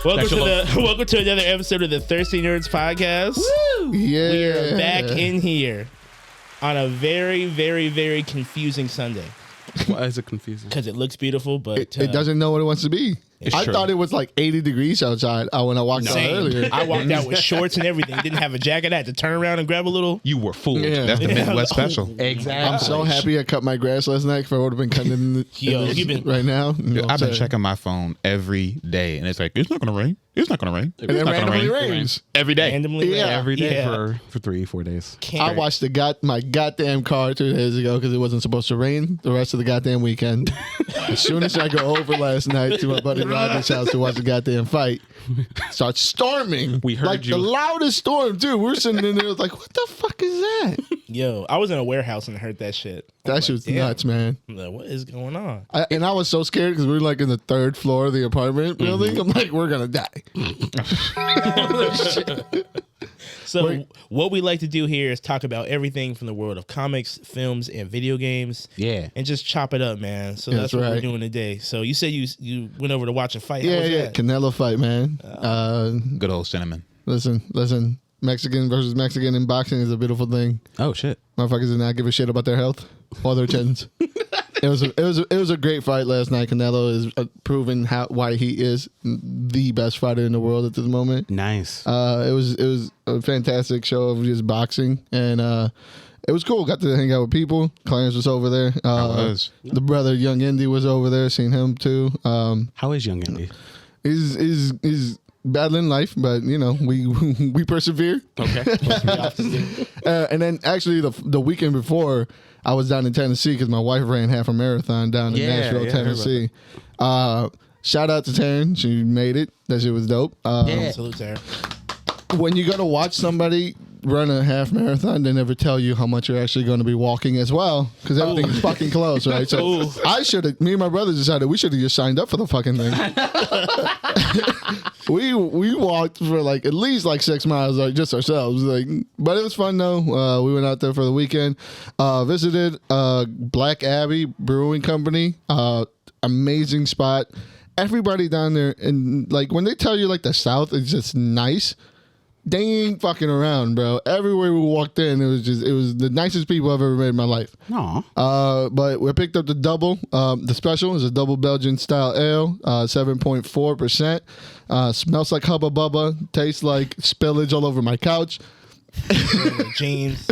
Welcome to another episode of the Thirsty Nerds podcast. Woo! Yeah. We are back in here on a very, very, very confusing Sunday. Why is it confusing? Because it looks beautiful, but it doesn't know what it wants to be. I thought it was like 80 degrees outside when I walked out earlier. I walked out with shorts and everything. Didn't have a jacket. I had to turn around and grab a little. You were fooled. Yeah. That's the Midwest special. Exactly. I'm so happy I cut my grass last night because I would have been cutting in right now. I've been checking my phone every day, and it's like, it's not going to rain. It's not going to rain. And it randomly rains. Every day. Randomly Every day for 3-4 days. I watched my goddamn car 2 days ago because it wasn't supposed to rain the rest of the goddamn weekend. As soon as I go over last night to my buddy Rodney's house to watch the goddamn fight, starts storming. We heard like you. the loudest storm too. We're sitting in there like, what the fuck is that? Yo, I was in a warehouse and heard that shit. That shit was nuts, man. I'm like, what is going on? I was so scared because we were like in the 3rd floor of the apartment building. I'm like, we're gonna die. So what we like to do here is talk about everything from the world of comics, films, and video games. Yeah. And just chop it up, man. So that's what we're doing today. So you said you went over to watch a fight. Yeah. Canelo fight, man. Good old cinnamon. Listen. Mexican versus Mexican in boxing is a beautiful thing. Oh shit. Motherfuckers did not give a shit about their health or their chins. It was a great fight last night. Canelo is proving why he is the best fighter in the world at this moment. Nice. It was a fantastic show of just boxing, and it was cool. Got to hang out with people. Clarence was over there. The brother Young Indy was over there. Seen him too. How is Young Indy? He's battling life, but you know we persevere. Okay. And then actually the weekend before, I was down in Tennessee because my wife ran half a marathon down in Nashville, Tennessee. Shout out to Taryn, she made it. That shit was dope. Salute to her. When you go to watch somebody run a half marathon, they never tell you how much you're actually going to be walking as well, because everything's fucking close, right? So me and my brother decided we should have just signed up for the fucking thing. we walked for like at least like 6 miles, like just ourselves, like, but it was fun though. We went out there for the weekend, visited Black Abbey Brewing Company, amazing spot. Everybody down there, and like when they tell you like the South is just nice, they ain't fucking around, bro. Everywhere we walked in, it was the nicest people I've ever met in my life. Aw. But we picked up the double. The special is a double Belgian style ale, 7.4%. Smells like Hubba Bubba. Tastes like spillage all over my couch. James,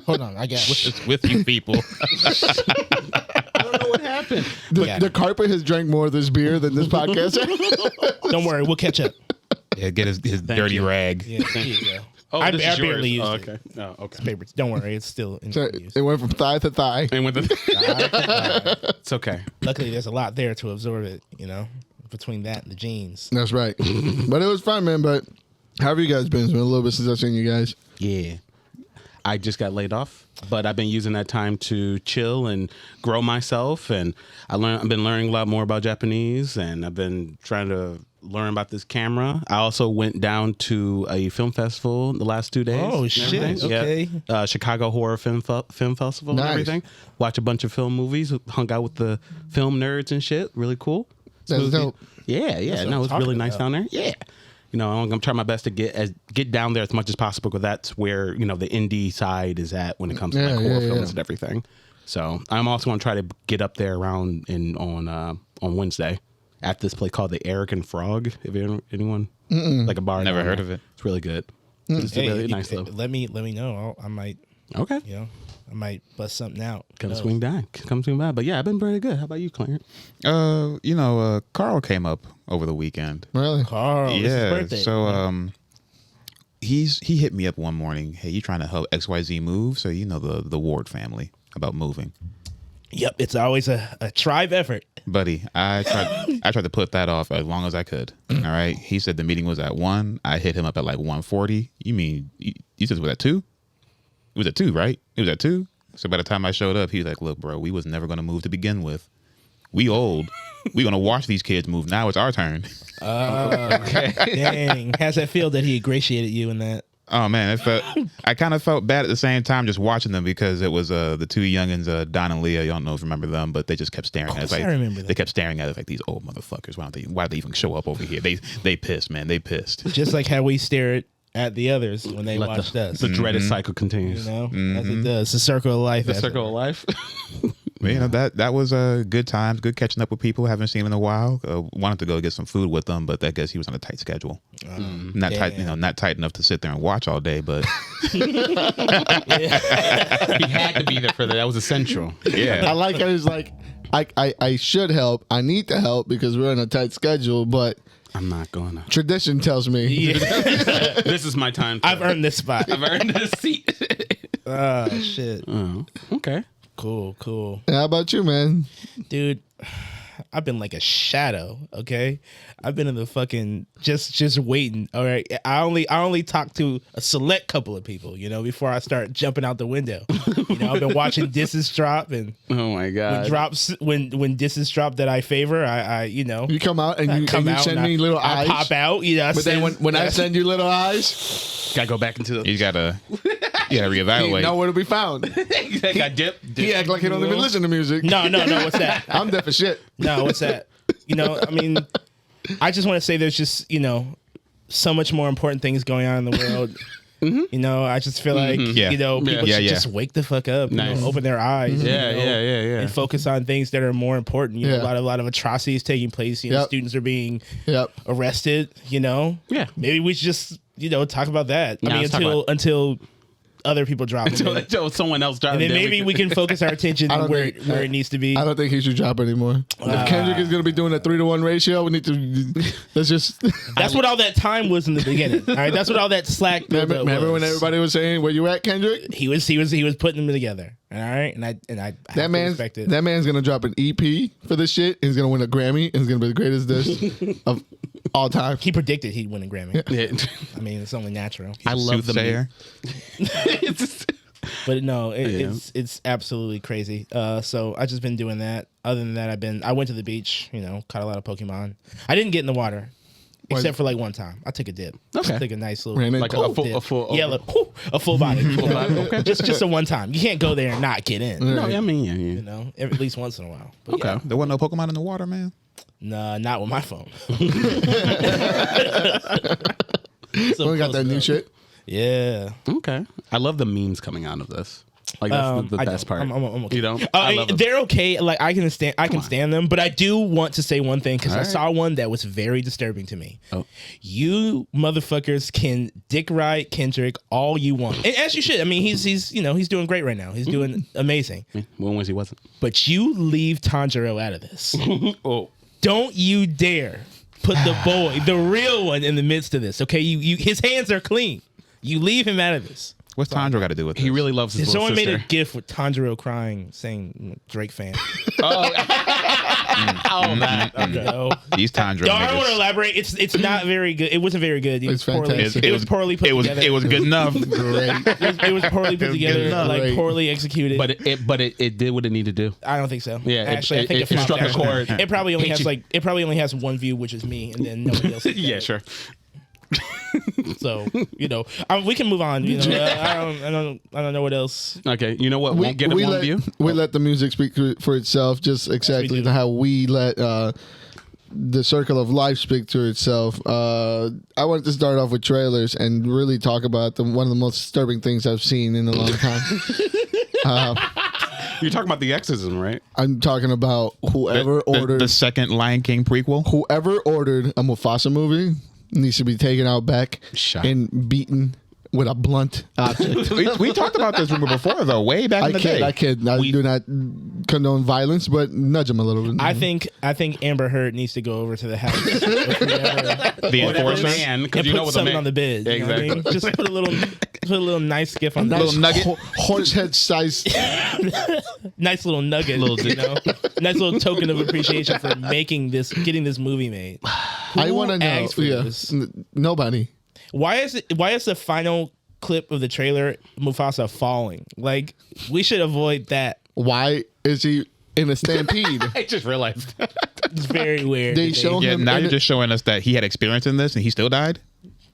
hold on, I got What's with you people? I don't know what happened. The carpet has drank more of this beer than this podcast. Don't worry, we'll catch up. Yeah, get his dirty rag. Yeah, there you go. Oh, I this is barely yours. used it. Okay. No, okay. Papers. Don't worry, it's still in use. It went from thigh to thigh. And with it's okay. Luckily, there's a lot there to absorb it, between that and the jeans. That's right. But it was fun, man. But how have you guys been? It's been a little bit since I've seen you guys. Yeah. I just got laid off, but I've been using that time to chill and grow myself. And I've been learning a lot more about Japanese, and I've been trying to learn about this camera. I also went down to a film festival the last 2 days. Oh, shit. Okay. Yeah. Chicago Horror Film Festival and everything. Watch a bunch of film movies, hung out with the film nerds and shit. Really cool. That's dope. Yeah. No, it's really nice down there. Yeah. I'm trying my best to get down there as much as possible, because that's where, the indie side is at when it comes to horror films and everything. So I'm also going to try to get up there around on Wednesday at this place called the Eric and Frog. If anyone like a bar, Never heard of it. It's really good. It's really nice though. Let me know. I might. Okay. I might bust something out. Come swing by. But yeah, I've been very good. How about you, Clarence? Carl came up over the weekend. Really? Carl, it's his birthday. So he hit me up one morning. Hey, you trying to help XYZ move? So the Ward family about moving. Yep, it's always a tribe effort. Buddy, I tried to put that off as long as I could. All right. He said the meeting was at 1. I hit him up at like 1:40. You mean you said it was at 2? It was at 2, right? It was at 2. So by the time I showed up, he was like, look, bro, we was never going to move to begin with. we old. We gonna watch these kids move. Now it's our turn. Okay. Dang. How's that feel that he ingratiated you in that? Oh man, I kind of felt bad at the same time just watching them because it was the two youngins, Don and Leah. Y'all know if you remember them, but they just kept staring at us. Like, I remember that. They kept staring at us like these old motherfuckers. Why do they even show up over here? They pissed, man. They pissed. Just like how we stared at the others when they watched us. The dreaded cycle continues. You know, as it does. The circle of life. The circle of life. But, you know, that was good times, good catching up with people. Haven't seen them in a while. Wanted to go get some food with them, but I guess he was on a tight schedule. Not tight, not tight enough to sit there and watch all day, but He had to be there for that. That was essential. yeah. I like how he's like, I should help. I need to help because we're on a tight schedule, but I'm not going to. tradition tells me. Yeah. This is my time. I've earned this spot. I've earned this seat. Oh, shit. Okay. Cool. How about you, man? Dude, I've been like a shadow, okay? I've been in the fucking just waiting. All right. I only talk to a select couple of people, you know, before I start jumping out the window. You know, I've been watching disses drop, and Oh my god. when disses drop that I favor, I you know, You come out and you send and me little I eyes. pop out, you know. But then when I send you little eyes, Gotta go back into the. You gotta he reevaluate. nowhere to be found. Got dip. He act like he don't even listen to music. No, what's that? I'm deaf as shit. No, what's that? You know, I mean, I just want to say there's just, you know, so much more important things going on in the world. You know, I just feel like, Yeah. you know, people Yeah, should yeah. just wake the fuck up, you Nice. know, open their eyes. Yeah, you know, yeah. And focus on things that are more important. You know, Yeah. a lot of atrocities taking place. You know, Yep. students are being Yep. arrested, you know. Yeah. Maybe we should just, you know, talk about that. Nah, I mean, let's talk until other people drop them. Until someone else drives. And then maybe we can focus our attention I don't where think- it needs to be. I don't think he should drop anymore. If Kendrick is going to be doing a 3-to-1 ratio, we need to. Let's just. That's what all that time was in the beginning. All right, that's what all that slack. Remember when was. everybody was saying, "Where you at, Kendrick?" He was putting them together. All right, and I have That to man's respect it. that man's gonna drop an EP for this shit. And he's gonna win a Grammy. And it's gonna be the greatest dish of all time. He predicted he'd win a Grammy. Yeah. I mean, it's only natural. I love the Soothsayer. But no, it's absolutely crazy. So I just been doing that. Other than that, I went to the beach. You know, caught a lot of Pokemon. I didn't get in the water. Except for like one time, I took a dip. Okay. I took a nice little Ran in Like cold. a full. yeah, like, a full body. Okay. Just a one time. You can't go there and not get in. No, I mean, You yeah. know, at least once in a while. But Okay. yeah. There wasn't no Pokemon in the water, man. Nah, not with my phone. So We got that close new enough. shit. Yeah. Okay. I love the memes coming out of this. Like that's the I best don't. part. I'm okay. You know, I love them. They're okay. Like I can stand them, but I do want to say one thing because I All right. saw one that was very disturbing to me. Oh. You motherfuckers can dick ride Kendrick all you want, and as you should. I mean, he's you know he's doing great right now. He's doing amazing. When was he wasn't? But you leave Tanjiro out of this. Oh, Don't you dare put the boy, the real one, in the midst of this. Okay, you his hands are clean. You leave him out of this. What's Tanjiro got to do with he this? really loves his Someone little made a sister. gif with Tanjiro crying, saying Drake fan. Oh, that. You know? These Tanjiro No, I don't want to niggas. elaborate. It's not very good. It wasn't very good. It It's was poorly. fantastic. It was poorly put together. It was good enough. Great. It was poorly put together, enough. like Great. poorly executed. But it did what it needed to do. I don't think so. Yeah, actually, I think it it flopped struck a actually. chord. It probably only has one view, which is me, and then nobody else. Yeah, sure. So you know, we can move on. You know, I don't know what else. Okay, you know what? Won't get it one let, view. we let the music speak for itself, just exactly do. how we let the circle of life speak to itself. I wanted to start off with trailers and really talk about one of the most disturbing things I've seen in a long time. You're talking about the exorcism, right? I'm talking about whoever ordered the second Lion King prequel. whoever ordered a Mufasa movie needs to be taken out back Shot. and beaten with a blunt object. we talked about this rumor before, though, way back in the day. I do not condone violence, but nudge him a little bit. I think Amber Heard needs to go over to the house. The enforcement. Man, because and you put know what the something man on the bed. You know what I mean? Just put a little nice gift on nice the nugget. horse head size. nice little nugget. You know, nice little token of appreciation for getting this movie made. I want to know. asked for Yeah, this? nobody. Why is the final clip of the trailer Mufasa falling? Like we should avoid that. Why is he in a stampede. I just realized. It's very weird. They that show Yeah, him. now in you're it- just showing us that he had experience in this and he still died.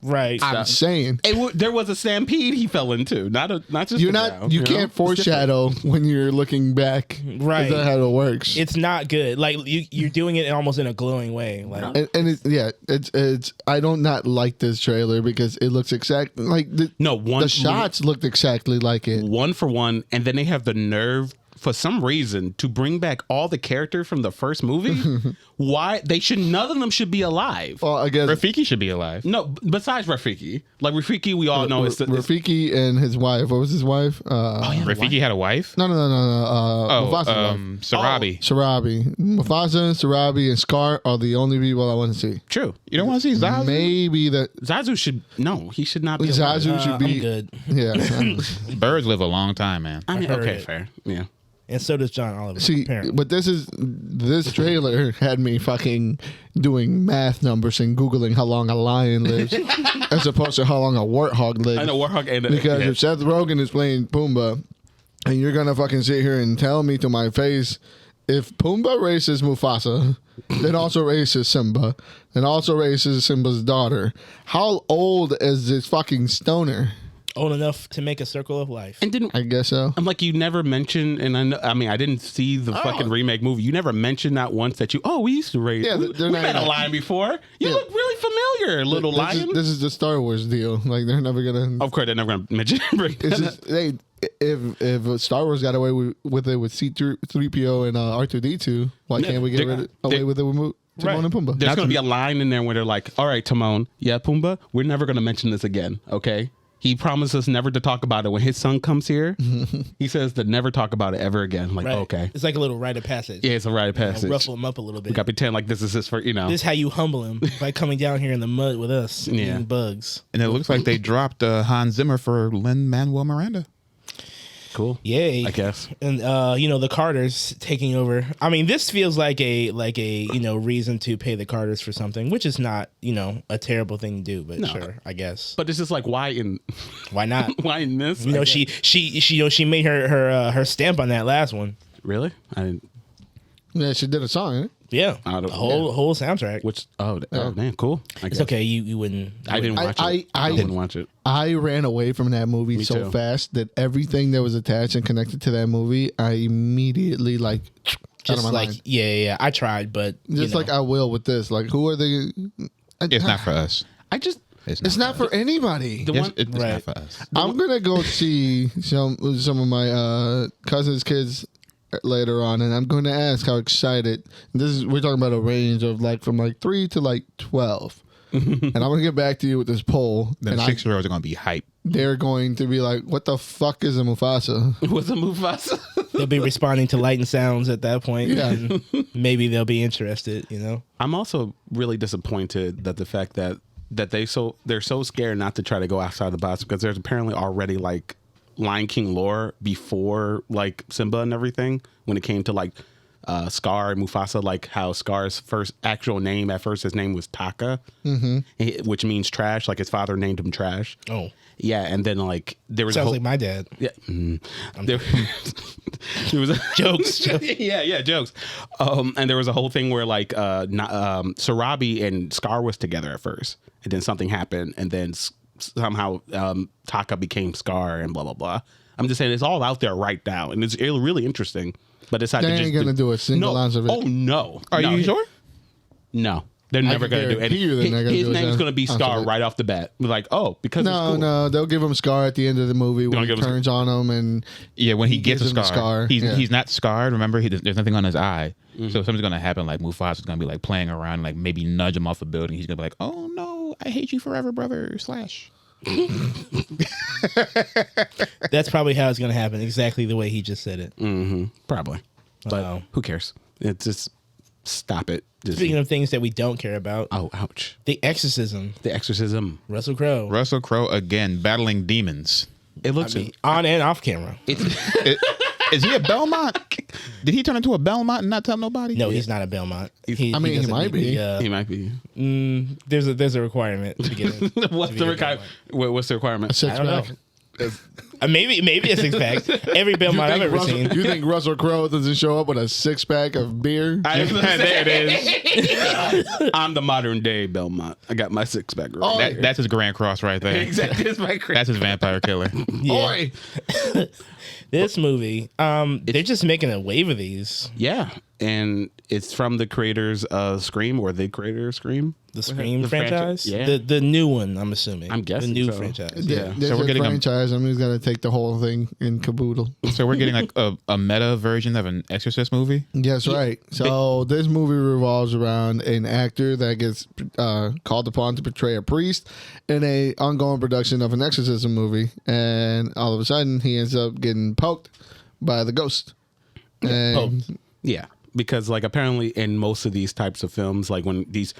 right. I'm saying. There was a stampede he fell into, not just You're a not. drown, You know? can't It's different. foreshadow when you're looking back. Right. Is that how it works? It's not good. Like you're doing it almost in a glowing way. Like and it's. I don't not like this trailer because it looks exactly like the shots looked exactly like it. one for one, and then they have the nerve for some reason to bring back all the characters from the first movie. Why none of them should be alive. Well, I guess Rafiki should be alive. No, besides Rafiki. Like Rafiki, we all know it's Rafiki and his wife. What was his wife? Rafiki had a wife. No. Mufasa's wife. Sarabi. Sarabi, Mufasa, Sarabi, and Scar are the only people I want to see. true. You don't want to see Zazu? Maybe that Zazu he should not be alive. Zazu should be I'm good. Yeah. Birds live a long time, man. I mean, heard okay, it. fair. Yeah. And so does John Oliver. See, apparently. but this trailer had me fucking doing math numbers and Googling how long a lion lives as opposed to how long a warthog lives. I know Warhawk and Because if Seth Rogen is playing Pumbaa and you're going to fucking sit here and tell me to my face, if Pumbaa races Mufasa, then also races Simba, then also races Simba's daughter, how old is this fucking stoner? Old enough to make a circle of life. and didn't I guess so. I'm like, you never mentioned, and I mean, I didn't see the fucking remake movie. You never mentioned that once that we used to raise. Yeah, we they're we not had a gonna- lion before. You Yeah. look really familiar, little lion. This is the Star Wars deal. Like, they're never going to... Of course, they're never going to mention it. It's just, hey, if Star Wars got away with it with C-3PO and R2-D2, why can't we get away with it with Timon and Pumbaa? There's going to be a line in there where they're like, all right, Timon, yeah, Pumbaa, we're never going to mention this again, okay? He promised us never to talk about it. When his son comes here, he says to never talk about it ever again. Like, Right. okay. It's like a little rite of passage. Yeah, it's a rite of passage. Ruffle him up a little bit. We got to pretend like this is his first, This is how you humble him by coming down here in the mud with us eating bugs. And it looks like they dropped Hans Zimmer for Lin-Manuel Miranda. Cool. Yay. I guess. And the Carters taking over. I mean, this feels like a reason to pay the Carters for something, which is not, a terrible thing to do, but sure, I guess. But it's just like, why not? why in this? She made her stamp on that last one. Really? I didn't. Yeah, she did a song, right? Yeah. I don't- The whole soundtrack. Which, man, cool. I It's guess. okay. You wouldn't. I didn't watch it. I didn't watch it. I ran away from that movie so too. fast that everything that was attached and connected to that movie, I immediately out of Just my like mind. yeah. I tried, but Just like I will with this. Like, who are they? It's not for us. I just It's not for anybody. the Yes, one. it's Right. not for us. I'm gonna go see some of my cousins' kids later on, and I'm going to ask how excited. We're talking about a range of from 3 to 12, and I'm gonna get back to you with this poll. The And 6-year-olds are going to be hype. they're going to be like, "What the fuck is a Mufasa?" Was a Mufasa? they'll be responding to light and sounds at that point. Yeah. And maybe they'll be interested. I'm also really disappointed that the fact that they're so scared not to try to go outside the box, because there's apparently already Lion King lore before Simba and everything when it came to Scar and Mufasa, how Scar's first actual name at first, his name was Taka, which means trash. His father named him Trash. Oh, Yeah, and then there was a sounds whole, like my dad. yeah. There was a, Jokes. yeah, jokes. And there was a whole thing where Sarabi and Scar was together at first, and then something happened, and then somehow Taka became Scar, and blah blah blah. I'm just saying it's all out there right now, and it's really interesting. But it's not They ain't gonna do a single ounce of it. Oh no! Are you sure? No, they're never can gonna do it. guarantee you they're not gonna His do a name is single gonna be ounce Scar of it. right off the bat. We're like, oh, because it's cool. No, they'll give him Scar at the end of the movie when Don't he give him turns on him, and Yeah, when he He gets a gives him the scar, scar, he's yeah. he's not scarred. Remember, there's nothing on his eye. So something's gonna happen. Mufasa's gonna be playing around, maybe nudge him off a building. He's gonna be like, "Oh no, I hate you forever, brother." Slash. That's probably how it's going to happen. Exactly the way he just said it. Probably, but Wow. who cares? It's just stop it. Just, Speaking of things that we don't care about, oh, ouch! The Exorcism. The Exorcism. Russell Crowe. Russell Crowe again battling demons. It looks. On and off camera. Is he a Belmont? Did he turn into a Belmont and not tell nobody? No, he's not a Belmont. he doesn't might need be. he might be. There's a requirement to get in. What's the requirement? What's the requirement? Six I don't know. pack. Maybe a six pack. Every Belmont I've ever seen. You think Russell Crowe doesn't show up with a 6-pack of beer? There it is. I'm the modern day Belmont. I got my 6-pack. That's his Grand Cross right there. Exactly. That's his vampire killer. Yeah. This movie, they're just making a wave of these. Yeah, and it's from the creators of Scream, or the creator of Scream. The Scream franchise? Yeah. The new one, I'm assuming. I'm guessing the new so. franchise. Yeah. So we're getting franchise. I'm just gonna take the whole thing in caboodle. So we're getting like a meta version of an Exorcist movie. Yes, right. So this movie revolves around an actor that gets called upon to portray a priest in a ongoing production of an exorcism movie, and all of a sudden he ends up getting poked by the ghost. And Yeah, because like apparently in most of these types of films, like when these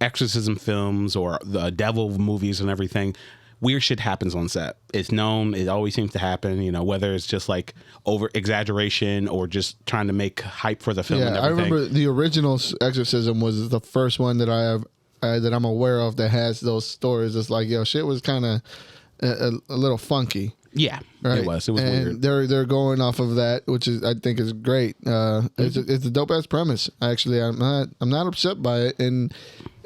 exorcism films or the devil movies and everything, weird shit happens on set. It's known. It always seems to happen, you know, whether it's just like over exaggeration or just trying to make hype for the film. yeah, and I everything. remember the original exorcism was the first one that I have that I'm aware of that has those stories. It's like, yo, shit was kind of a little funky. Yeah, Right. it was and weird. They're going off of that, which is I think is great. It's a dope ass premise. Actually, I'm not upset by it. And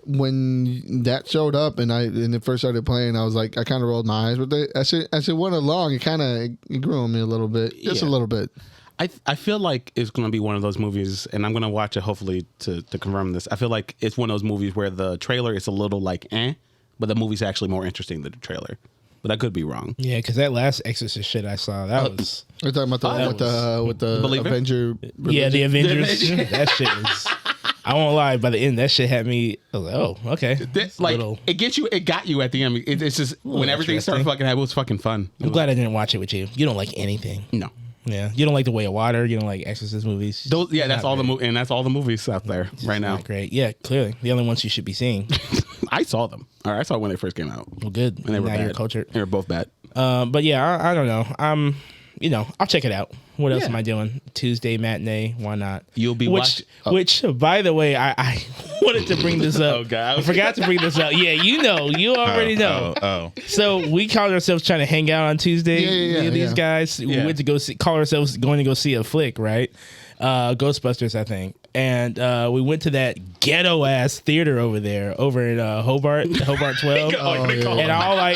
when that showed up and it first started playing, I was like, I kind of rolled my eyes with it. As it went along, it grew on me a little bit, just a little bit. I feel like it's going to be one of those movies, and I'm going to watch it hopefully to confirm this. I feel like it's one of those movies where the trailer is a little like but the movie's actually more interesting than the trailer. But I could be wrong. Yeah, because that last Exorcist shit I saw, that was... We're talking about with the Believer? Avenger. Yeah, the Avengers. That shit was... I won't lie, by the end, that shit had me... I was like, oh, okay. It got you at the end. It's just, when everything started fucking happening, it was fucking fun. I'm glad I didn't watch it with you. You don't like anything. No. Yeah, you don't like The Way of Water. You don't like Exorcist movies. That's all and that's all the movies out there right now. Not great. Yeah, clearly the only ones you should be seeing. I saw them. All right, I saw when they first came out. Well, good. And they were now bad. you're cultured. They were both bad. But yeah, I don't know. I'll check it out. What else am I doing? Tuesday matinee. Why not? You'll be watching. Which, by the way, I wanted to bring this up. Oh, God. I forgot to bring this up. Yeah, you already know. Oh. So we called ourselves trying to hang out on Tuesday. These guys. We went to go call ourselves going to go see a flick, right? Ghostbusters, I think. And we went to that ghetto ass theater over in Hobart 12.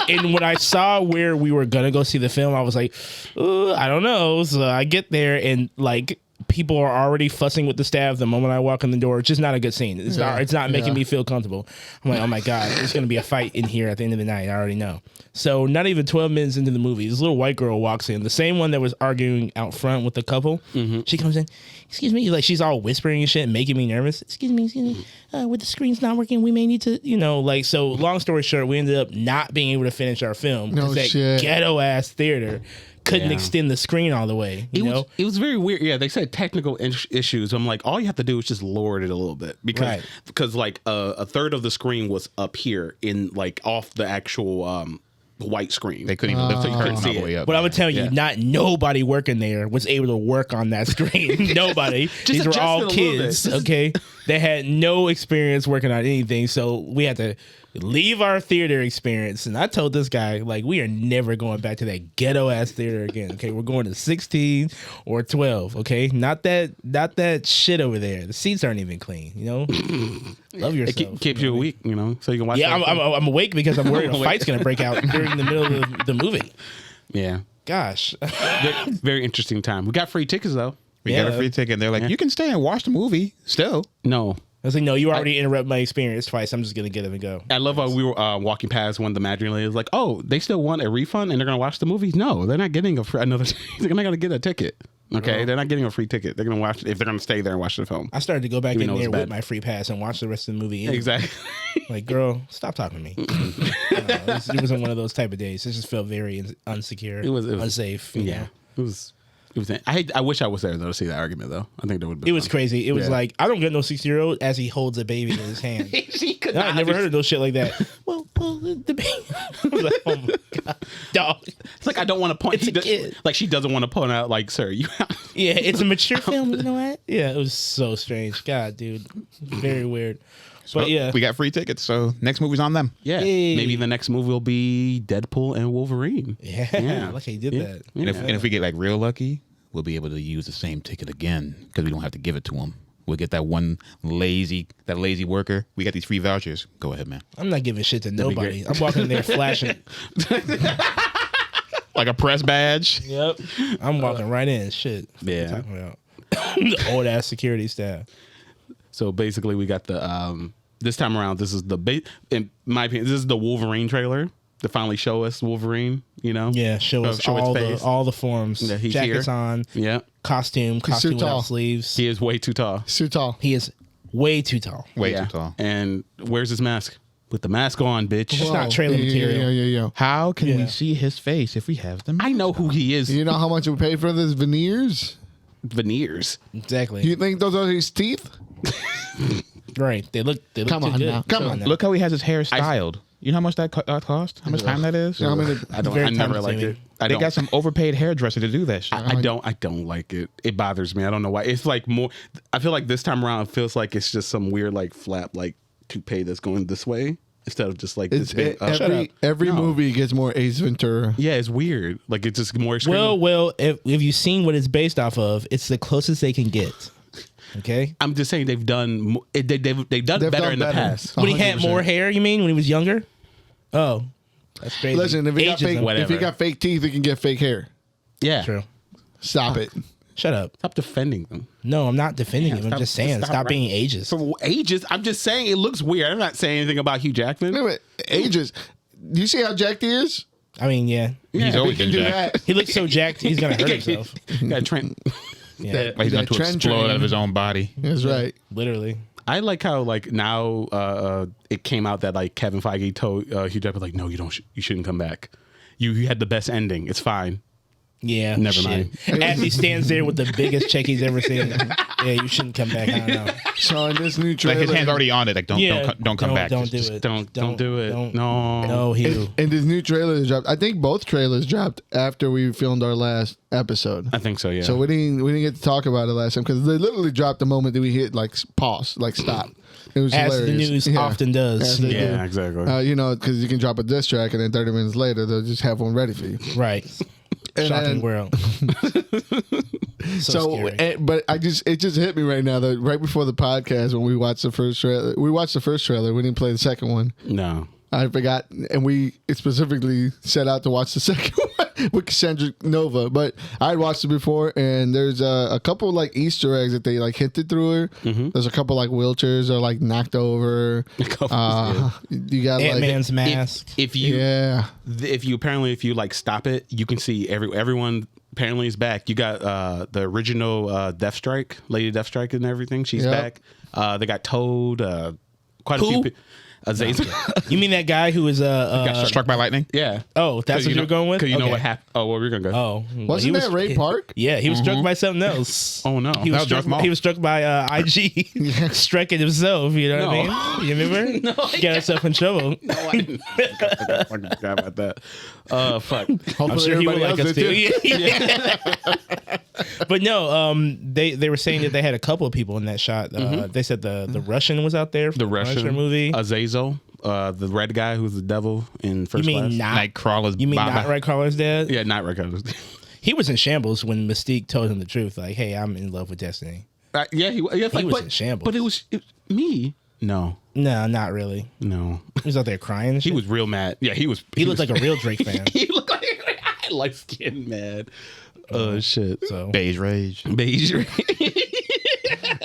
And when I saw where we were gonna go see the film, I was like, I don't know. So I get there and like people are already fussing with the staff the moment I walk in the door. It's just not a good scene. It's not making me feel comfortable. I'm like, oh my God, there's going to be a fight in here at the end of the night. I already know. So not even 12 minutes into the movie, this little white girl walks in, the same one that was arguing out front with the couple. Mm-hmm. She comes in, excuse me, like she's all whispering and shit and making me nervous. Excuse me, with the screen's not working, we may need to, so long story short, we ended up not being able to finish our film. No that shit. Ghetto ass theater couldn't extend the screen all the way. It was very weird. Yeah, they said technical issues. I'm like, all you have to do is just lower it a little bit because like a third of the screen was up here in like off the actual white screen. They couldn't even lift the curtain all the way up. But I would tell you, not nobody working there was able to work on that screen. Nobody. These were all kids, okay? They had no experience working on anything, so we had to leave our theater experience. And I told this guy, like, we are never going back to that ghetto ass theater again. Okay, we're going to 16 or 12. Okay, not that shit over there. The seats aren't even clean. Love yourself. It keeps you awake, so you can watch. Yeah, I'm awake because I'm worried a fight's gonna break out during the middle of the movie. Yeah. Gosh. Very interesting time. We got free tickets though. We got a free ticket. And they're like, you can stay and watch the movie still. No. I was like, no, you already interrupted my experience twice. I'm just going to get them and go. I love how we were walking past one of the Mandarin ladies like, oh, they still want a refund and they're going to watch the movie? No, they're not getting another. They're not going to get a ticket. Okay, They're not getting a free ticket. They're going to watch if they're going to stay there and watch the film. I started to go back in there with my free pass and watch the rest of the movie. Exactly. Like, girl, stop talking to me. It wasn't one of those type of days. It just felt very insecure. It was unsafe. Yeah, it was. I wish I was there though to see that argument though. I think that would be. It was crazy. It was like, I don't get no 6-year-old as he holds a baby in his hand. I never heard of no shit like that. Well, the baby. I was like, oh my God, dog. It's like I don't want to point. It's a kid. Like she doesn't want to point out. Like, sir, you. Yeah, it's a mature film. You know what? Yeah, it was so strange. God, dude, very weird. But yeah, we got free tickets, so next movie's on them. Yeah, Hey. maybe the next movie will be Deadpool and Wolverine. yeah, like he did that. And if we get like real lucky, we'll be able to use the same ticket again because we don't have to give it to them. We'll get that one lazy worker. We got these free vouchers. Go ahead, man. I'm not giving shit to nobody. I'm walking in there flashing. Like a press badge. Yep. I'm walking right in. Shit. Yeah. The old ass security staff. So basically, we got the this time around. This is in my opinion, this is the Wolverine trailer to finally show us Wolverine. You know, Yeah, show us show its face. all the forms. Yeah, he's Jackets here. on, Yeah, costume too without tall. sleeves. he is way too tall. Too tall. He is way too tall. Way Yeah. too tall. And where's his mask? Put the mask on, bitch. It's not trailer material. Yeah. How can Yeah. we see his face if we have them? I know who he is. You know how much we paid for this veneers? Veneers. Exactly. You think those are his teeth? Right. They look Come too on good. now. Come on now. Look how he has his hair styled. You know how much that cost? How much time that is? You know how many- I don't. Very I never time-consuming. liked it. I They don't. got some overpaid hairdresser to do that shit. I don't like it. It bothers me. I don't know why. It's like more. I feel like this time around, it feels like it's just some weird like flap like toupee that's going this way instead of just like this big. Every No. movie gets more Ace Ventura. Yeah, it's weird. Like it's just more. Well, if you've seen what it's based off of, it's the closest they can get. Okay. I'm just saying they've done. They've done They've better done in the better. past. When he had 100%. more hair, you mean when he was younger? Oh, that's crazy. Listen, if he got Ageism. fake, Whatever. if he got fake teeth, he can get fake hair. Yeah. True. Stop it. Shut up. Stop defending them. No, I'm not defending him. I'm stop- just saying, stop stop right- being ageist. For ages, I'm just saying it looks weird. I'm not saying anything about Hugh Jackman. Wait a minute. Ages. Do you see how jacked he is? I mean, yeah. He's always He can been do jacked. that. He looks so jacked, he's gonna hurt himself. Got Trent. Yeah, Like he's going That to trend explode train. out of his own body. That's right. literally. I like how like now it came out that like Kevin Feige told Hugh Jackman like, no, you shouldn't come back. You had the best ending. It's fine. Yeah, Never mind. As he stands there with the biggest check he's ever seen. Yeah, you shouldn't come back. I don't know. So in this new Like trailer, his hand's already on it. Like don't come back. Don't do Just- it. Don't do it. Don't. No. No, Hugh. and this new trailer that dropped. I think both trailers dropped after we filmed our last episode. I think so. Yeah. So we didn't get to talk about it last time because they literally dropped the moment that we hit like pause, like stop. It was As hilarious. the news Yeah. often does. As they yeah, do. exactly. You know, because you can drop a diss track and then 30 minutes later they'll just have one ready for you. Right. And Shocking then- world. so scary. But it just hit me right now that right before the podcast when we watched the first trailer, we didn't play the second one. No. I forgot, and we specifically set out to watch the second one with Cassandra Nova. But I'd watched it before, and there's a couple like Easter eggs that they like hinted through her. Mm-hmm. There's a couple like wheelchairs are like knocked over. You got like Ant-Man's mask. If you yeah, if you like stop it, you can see everyone apparently is back. You got the original Deathstrike, Lady Deathstrike and everything. She's Yep. back. They got Toad. Quite Who? a few. Azazel. You mean that guy who was Struck by lightning. Yeah. Oh, that's what you were going with? Because you know Okay. what happened. Oh, where were we gonna go? Oh, well, wasn't he that Ray Park? Yeah, he was struck by something else. Oh, no. he That was, was Darth struck, Maul. he was struck by IG striking himself. You know what No. I mean? You remember? No, I He got himself in trouble. No, I didn't. I fucking forgot about that. Fuck. I'm Hopefully sure he would everybody like us else to. did too. But no, they were saying that they had a couple of people in that shot. They said the Russian was out there for The Russian movie. Azazel, the red guy who's the devil in You First mean Class. Nightcrawler's You mean Baba. not Nightcrawler's dad? Yeah, not red guy. He was in shambles when Mystique told him the truth. Like, hey, I'm in love with Destiny. Yeah, he was was in shambles. But it was me. No, No, not really. no. He was out there crying. And He shit. was real mad. Yeah, he was. He looked like a real Drake fan. He looked like light skin mad. Oh shit. So Beige Rage. Beige.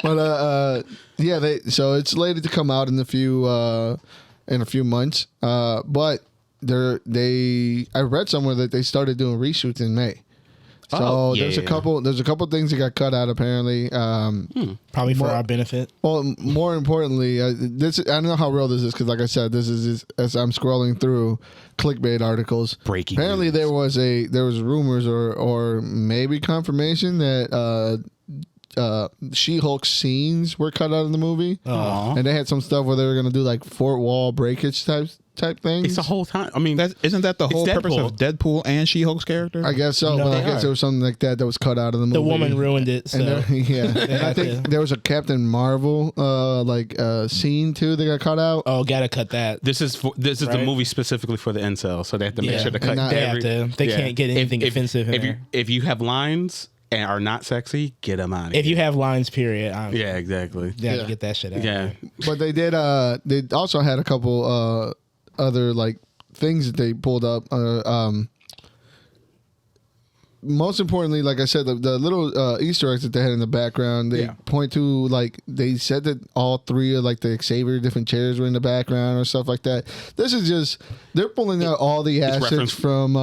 But yeah, so it's slated to come out in a few months. But I read somewhere that they started doing reshoots in May. So Oh, yeah, there's yeah. a couple things that got cut out apparently. probably for More- our benefit. Well, more importantly, I don't know how real this is because, like I said, this is as I'm scrolling through clickbait articles. Breaking Apparently, news. there was rumors or maybe confirmation that She-Hulk scenes were cut out of the movie, Aw. and they had some stuff where they were gonna do like fourth wall breakage type type things. It's the whole time. I mean, isn't that the whole purpose Deadpool. of Deadpool and She-Hulk's character? I guess so, No, but they I guess are. there was something like that was cut out of the movie. The woman ruined it. So And I had think to. there was a Captain Marvel scene too that got cut out. Oh, gotta cut that. this is the Right. movie specifically for the incel, so they have to make Yeah. sure to And cut. not- They have to. They can't get anything offensive in if there. if you have lines and are not sexy, get them out. If you have lines, period, yeah, exactly. you have Yeah. to get that shit out. Yeah, But they did. They also had a couple other like things that they pulled up. Most importantly, like I said, the little Easter eggs that they had in the background, they point to like they said that all three of like the Xavier different chairs were in the background or stuff like that. This is just they're pulling out all the assets reference from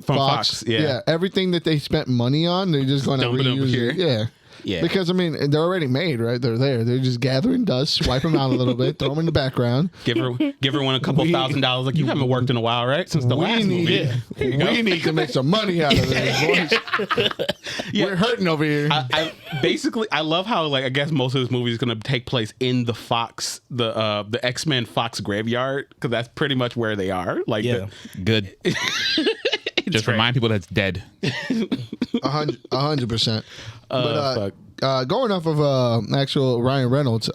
Fox, yeah. everything that they spent money on, they're just going to Dump it over reuse here. it. Yeah. Yeah. Because I mean, they're already made, right? They're there. They're just gathering dust, swipe them out a little bit, throw them in the background. give her one a couple $1,000. Like, you haven't worked in a while, right? Since the last movie. We need to make some money out of this, boys. We're hurting over here. I love how, like, I guess most of this movie is going to take place in the Fox, the X-Men Fox graveyard, because that's pretty much where they are. Like, Yeah. Good. Just remind people that's dead. 100%. fuck. Going off of actual Ryan Reynolds,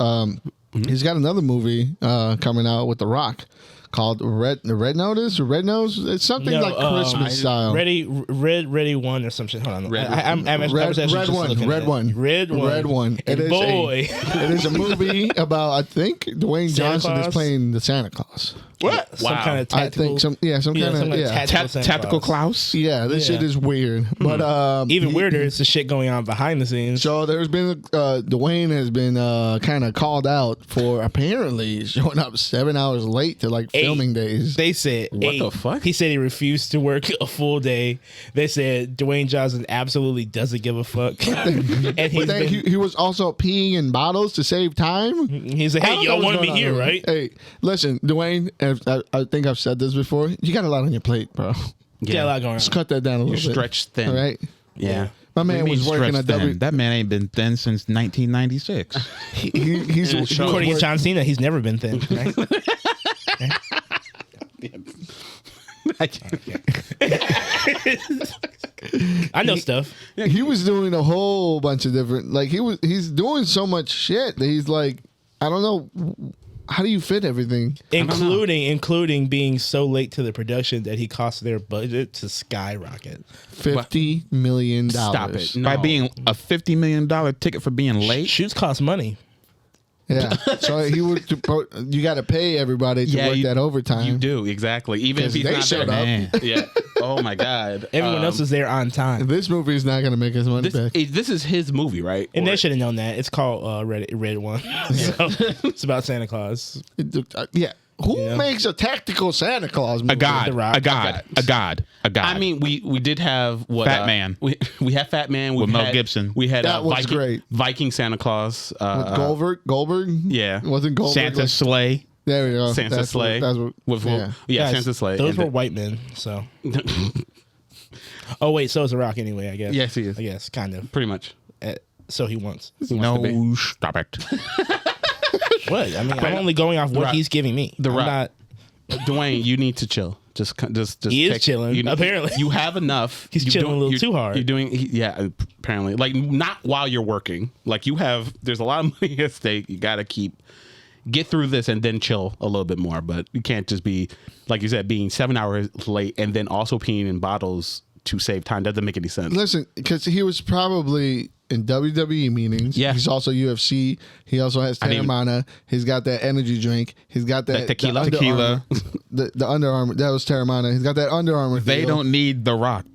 he's got another movie coming out with The Rock called Red Notice or Red Nose. It's something like Christmas style. Ready One or some shit. Hold on. Red- I was actually just looking at it. Red One. It is boy. it is a movie about, I think, Dwayne Santa Johnson Claus? is playing the Santa Claus. What? Some Wow. kind of tactical. I think some kind of tactical Santa Tactical Claus. Klaus. Yeah, this shit is weird. But Even weirder is the shit going on behind the scenes. so there's been Dwayne has been kind of called out for apparently showing up 7 hours late to like filming days. They said What the fuck? He said he refused to work a full day. They said Dwayne Johnson absolutely doesn't give a fuck. And But he's then been, he was also peeing in bottles to save time. he's like, I hey, don't know y'all what's want me going on here, there. right? Hey, listen, Dwayne, I think I've said this before. You got a lot on your plate, bro. Yeah, a lot going on. Just cut that down a little bit. Stretched thin. All right. Yeah. My man was working at Stretched thin. That man ain't been thin since 1996. He's According to John Cena, he's never been thin. Right? I know stuff. he was doing a whole bunch of different, like he's doing so much shit that he's like, I don't know, how do you fit everything? Including being so late to the production that he cost their budget to skyrocket. $50 million. Stop it. By No. being a $50 million ticket for being late. Shoots cost money. Yeah. So he would. You got to pay everybody to work that overtime. You do, exactly. Even if 'Cause he's they not showed there. up. Man. Yeah. Oh my God. Everyone else is there on time. This movie is not going to make his money back. This is his movie, right? And Or- they should have known that. It's called Red One. So it's about Santa Claus. Yeah. Who Yeah. makes a tactical Santa Claus movie? A god. The Rock. A god. A god. A god. I mean, we did have what Fat Man. We had Fat Man With Mel Gibson. We had That was Viking, great. Viking Santa Claus. With Goldberg? Yeah. Wasn't Goldberg? Santa Sleigh. There we go. Santa That's Sleigh. That's what, with yeah. Guys, Santa Sleigh. Those And were the- white men. So. Oh wait, so is The Rock anyway. I guess. Yes, he is. I guess kind of. Pretty much. So he wants. He wants to be. No, stop it. What? I mean, I'm only going off what Rock. he's giving me. The I'm Rock. not. Dwayne, you need to chill. Just He is take- chilling, you- apparently. you have enough. He's You're chilling a little you're- too hard. You're doing, yeah, apparently. Like, not while you're working. Like, there's a lot of money at stake. You got to get through this and then chill a little bit more. But you can't just be, like you said, being 7 hours late and then also peeing in bottles to save time. Doesn't make any sense. Listen, because he was probably in WWE meetings. Yeah. He's also UFC. He also has didn't even- Terramana. He's got that energy drink. He's got that tequila. the Under Tequila. Armour- the Under Armour. That was Terramana. He's got that Under Armour. They deal. don't need The Rock.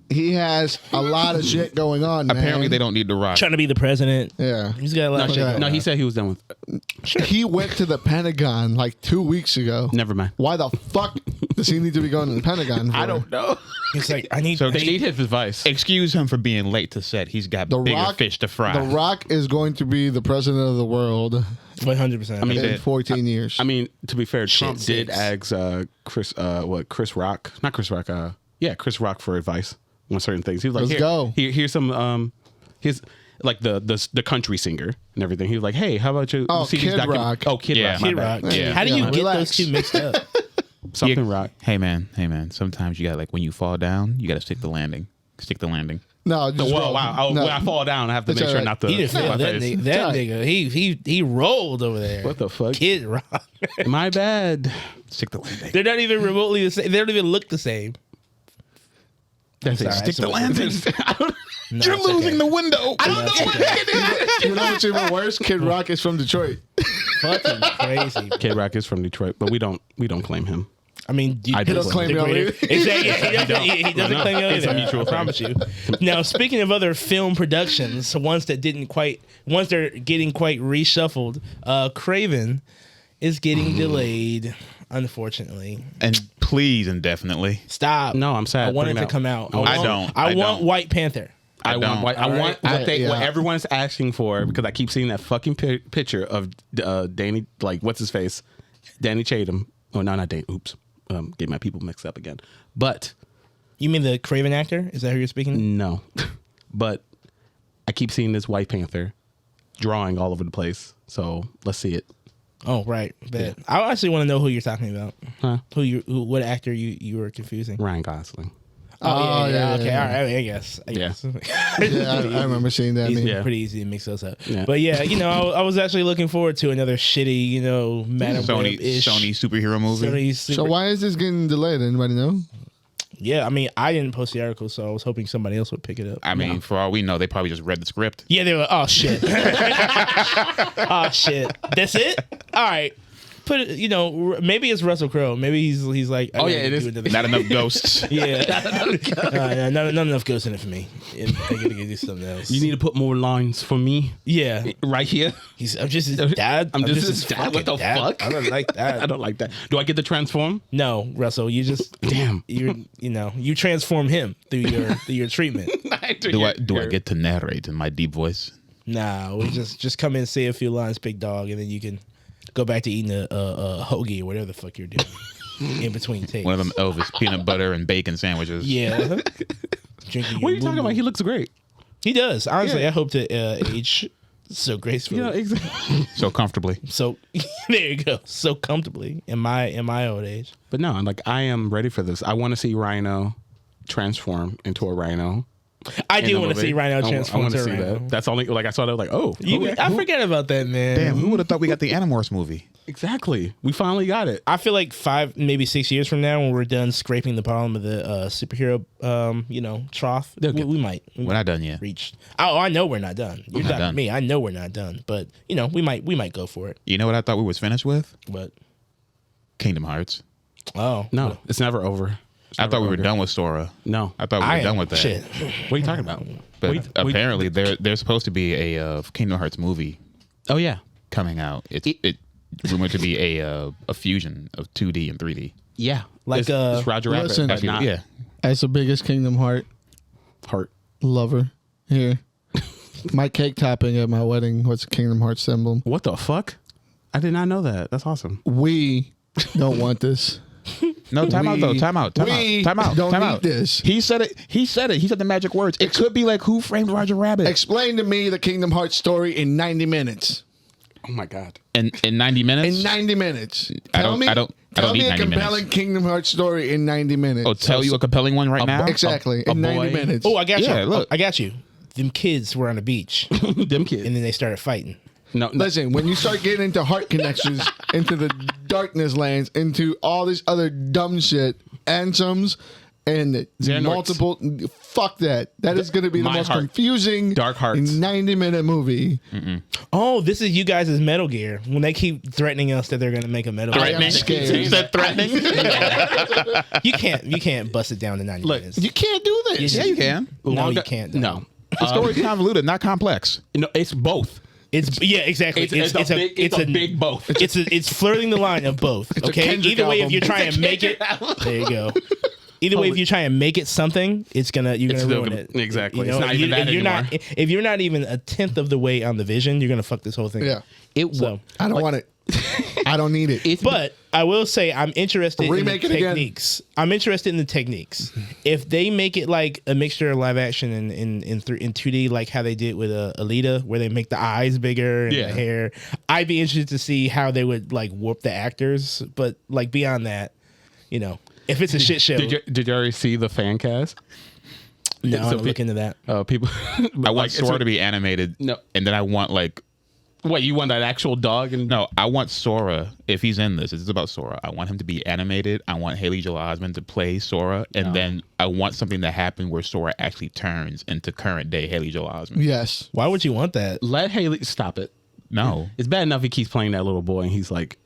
He has a lot of shit going on. Apparently, man. they don't need The Rock. Trying to be the president. Yeah. He's got a lot No, of shit. going no, on. he said he was done with. He went to the Pentagon like 2 weeks ago. Never mind. Why the fuck does he need to be going to the Pentagon for? I don't know. He's like, I need. So They need his advice. Excuse him for being late to set. He's got The bigger Rock, fish to fry. The Rock is going to be the president of the world 100%. I mean, in 14 years. I mean, to be fair, Trump Shit, did six. ask Chris Rock, not Chris Rock, Chris Rock for advice on certain things. He was like, Let's go. Here's some, here's like the country singer and everything. He was like, hey, how about you Oh, see Kid these Rock. Oh, Kid Yeah. Rock. my Kid bad. Rock. Yeah. How do you Yeah. get Relax. those two mixed up? Something right. Hey man. Sometimes you got when you fall down, you got to stick the landing. No, just Well, roll. wow. No. When I fall down, I have to It's make sure all right. not to. He didn't hit feel my that face. nigga. That nigga, he rolled over there. What the fuck? Kid Rock. My bad. Stick the landing. They're not even remotely the same. They don't even look the same. That's it. sorry, Stick I the landing. No, You're it's losing okay. the window. I don't know what it is. You know what's even worse? Kid Rock is from Detroit. Fucking crazy. Kid Rock is from Detroit, but we don't claim him. I mean, I He doesn't claim y'all either. Exactly. He doesn't claim y'all It's a either. mutual I thing. promise you. Now, speaking of other film productions, ones they're getting quite reshuffled, Kraven is getting delayed, unfortunately. And please, indefinitely. Stop. No, I'm sad. I want it Bring it to come out. out. I don't. I I want don't. White Panther. I want what Yeah. everyone's asking for, because I keep seeing that fucking picture of Danny, what's his face, Danny Chatham. Oh no, not Danny. Oops, get my people mixed up again. But You mean the Kraven actor? Is that who you're speaking? no, but I keep seeing this White Panther drawing all over the place. So let's see it. Oh, right. Bet. I actually want to know who you're talking about. Huh? What actor you were confusing? Ryan Gosling. Oh, yeah. Okay, yeah. all right. I guess. Yeah, I remember seeing that. Easy, meme. Yeah. Pretty easy to mix those up. Yeah. But yeah, I was actually looking forward to another shitty, Madam Sony superhero movie. Sony So super, why is this getting delayed? Anybody know? yeah, I mean, I didn't post the article, so I was hoping somebody else would pick it up. I mean, for all we know, they probably just read the script. Yeah, they were. Oh shit. Oh shit. That's it. All right. Put it. Maybe it's Russell Crowe. Maybe he's like. Oh, yeah, it is. Not enough ghosts. Yeah. Not enough ghosts in it for me. I gotta do something else. You need to put more lines for me Yeah. right here. I'm just his dad. I'm just his dad? fucking What the dad. fuck? I don't like that. I don't like that. Do I get to transform? No, Russell. You just Damn. you transform him through your treatment. Do I get to narrate in my deep voice? Nah, we just come in, say a few lines, big dog, and then you can go back to eating a hoagie or whatever the fuck you're doing in between takes. One of them Elvis peanut butter and bacon sandwiches. Yeah. Drinking What are your you talking about? He looks great. He does. Honestly, Yeah. I hope to age so gracefully. Yeah, exactly. So comfortably. So there you go. So comfortably in my old age. But no, I am ready for this. I want to see Rhino transform into a rhino. I in do the want to movie. see Rhino I transform want to to see Rhino. that. That's only I saw that okay. I forget about that, man. Damn, who would have thought we got the Animorphs movie? Exactly. We finally got it. I feel like 5, maybe 6 years from now, when we're done scraping the bottom of the superhero, trough, we might. We're not done yet. Reach. Oh, I know we're not done. You're not talking to done. me. I know we're not done. But we might go for it. You know what I thought we was finished with? But Kingdom Hearts. oh No, it's never over. It's I never thought we were over. done with Sora. No. I thought we were done with that. Shit. What are you talking about? But apparently there's supposed to be a Kingdom Hearts movie Oh yeah. coming out. It's rumored to be a fusion of 2D and 3D. Yeah. Like, it's Roger Rabbit. listen, That's not Yeah. As the biggest Kingdom Heart Heart. lover here, my cake topping at my wedding was a Kingdom Hearts emblem. What the fuck? I did not know that. That's awesome. We don't want this. No, time out though. Time out. Time we out. Time out. don't Time need out. this. He said it. He said the magic words. It could be like Who Framed Roger Rabbit Explain to me the Kingdom Hearts story in 90 minutes. Oh my god. in 90 minutes. In 90 minutes. I Tell don't me need a 90 compelling minutes. Kingdom Hearts story in 90 minutes. Oh, tell you a compelling one right now. Exactly. a in 90 boy. minutes. Oh, I got Yeah, you. look. I got you. Them kids were on the beach, Them kids. and then they started fighting. No. Listen, when you start getting into heart connections, into the darkness lands, into all this other dumb shit, anthems, and Xehanorts. multiple, fuck that. That is going to be the My most heart. confusing Dark Hearts. 90-minute movie. Oh, this is you guys' Metal Gear when they keep threatening us that they're going to make a Metal Gear. I am scared. You said threatening. You can't bust it down to 90 Look, minutes. You can't do this. Yeah, you can. No, you can't. though. No. The story's convoluted, not complex. No, it's both. It's exactly. It's a big both. It's flirting the line of both. Okay, Kendrick either way, if album. you're trying to make it, there you go. Either way, if you try and make it something, you're gonna still ruin gonna- it. exactly. It's not even that anymore. If you're not even a tenth of the way on the vision, you're gonna fuck this whole thing. Yeah. up. It So, I don't want it. I don't need it. but I will say I'm interested in the Remake it again. techniques. I'm interested in the techniques. If they make it like a mixture of live action and in 2D, like how they did with Alita, where they make the eyes bigger and Yeah. the hair, I'd be interested to see how they would like warp the actors. But like beyond that, you know, if it's a shit show. Did you already see the fan cast? No, I'm look into that. People. I want Sora to be animated. No. And then I want like. What, you want that actual dog? No, I want Sora, if he's in this, it's about Sora. I want him to be animated. I want Haley Joel Osment to play Sora. And then I want something to happen where Sora actually turns into current day Haley Joel Osment. Yes. Why would you want that? Let Haley stop it. No. It's bad enough he keeps playing that little boy and he's like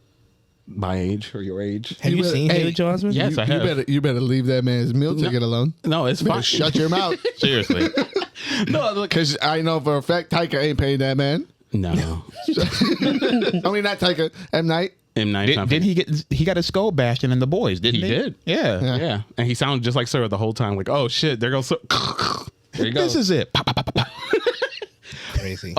my age or your age. Have you seen Haley Joel Osment? Yes, I have. You better leave that man's meal ticket alone. No, it's fine. Shut your mouth. Seriously. No, look. Because I know for a fact Taika ain't paying that man. No. I mean, not Taika. M. Night. Did he got his skull bashed in The Boys, didn't he? He did. Yeah. And he sounded just like Sora the whole time. Like, oh shit, there goes Sora. There you go. This is it. Pop, pop, pop, pop. Crazy.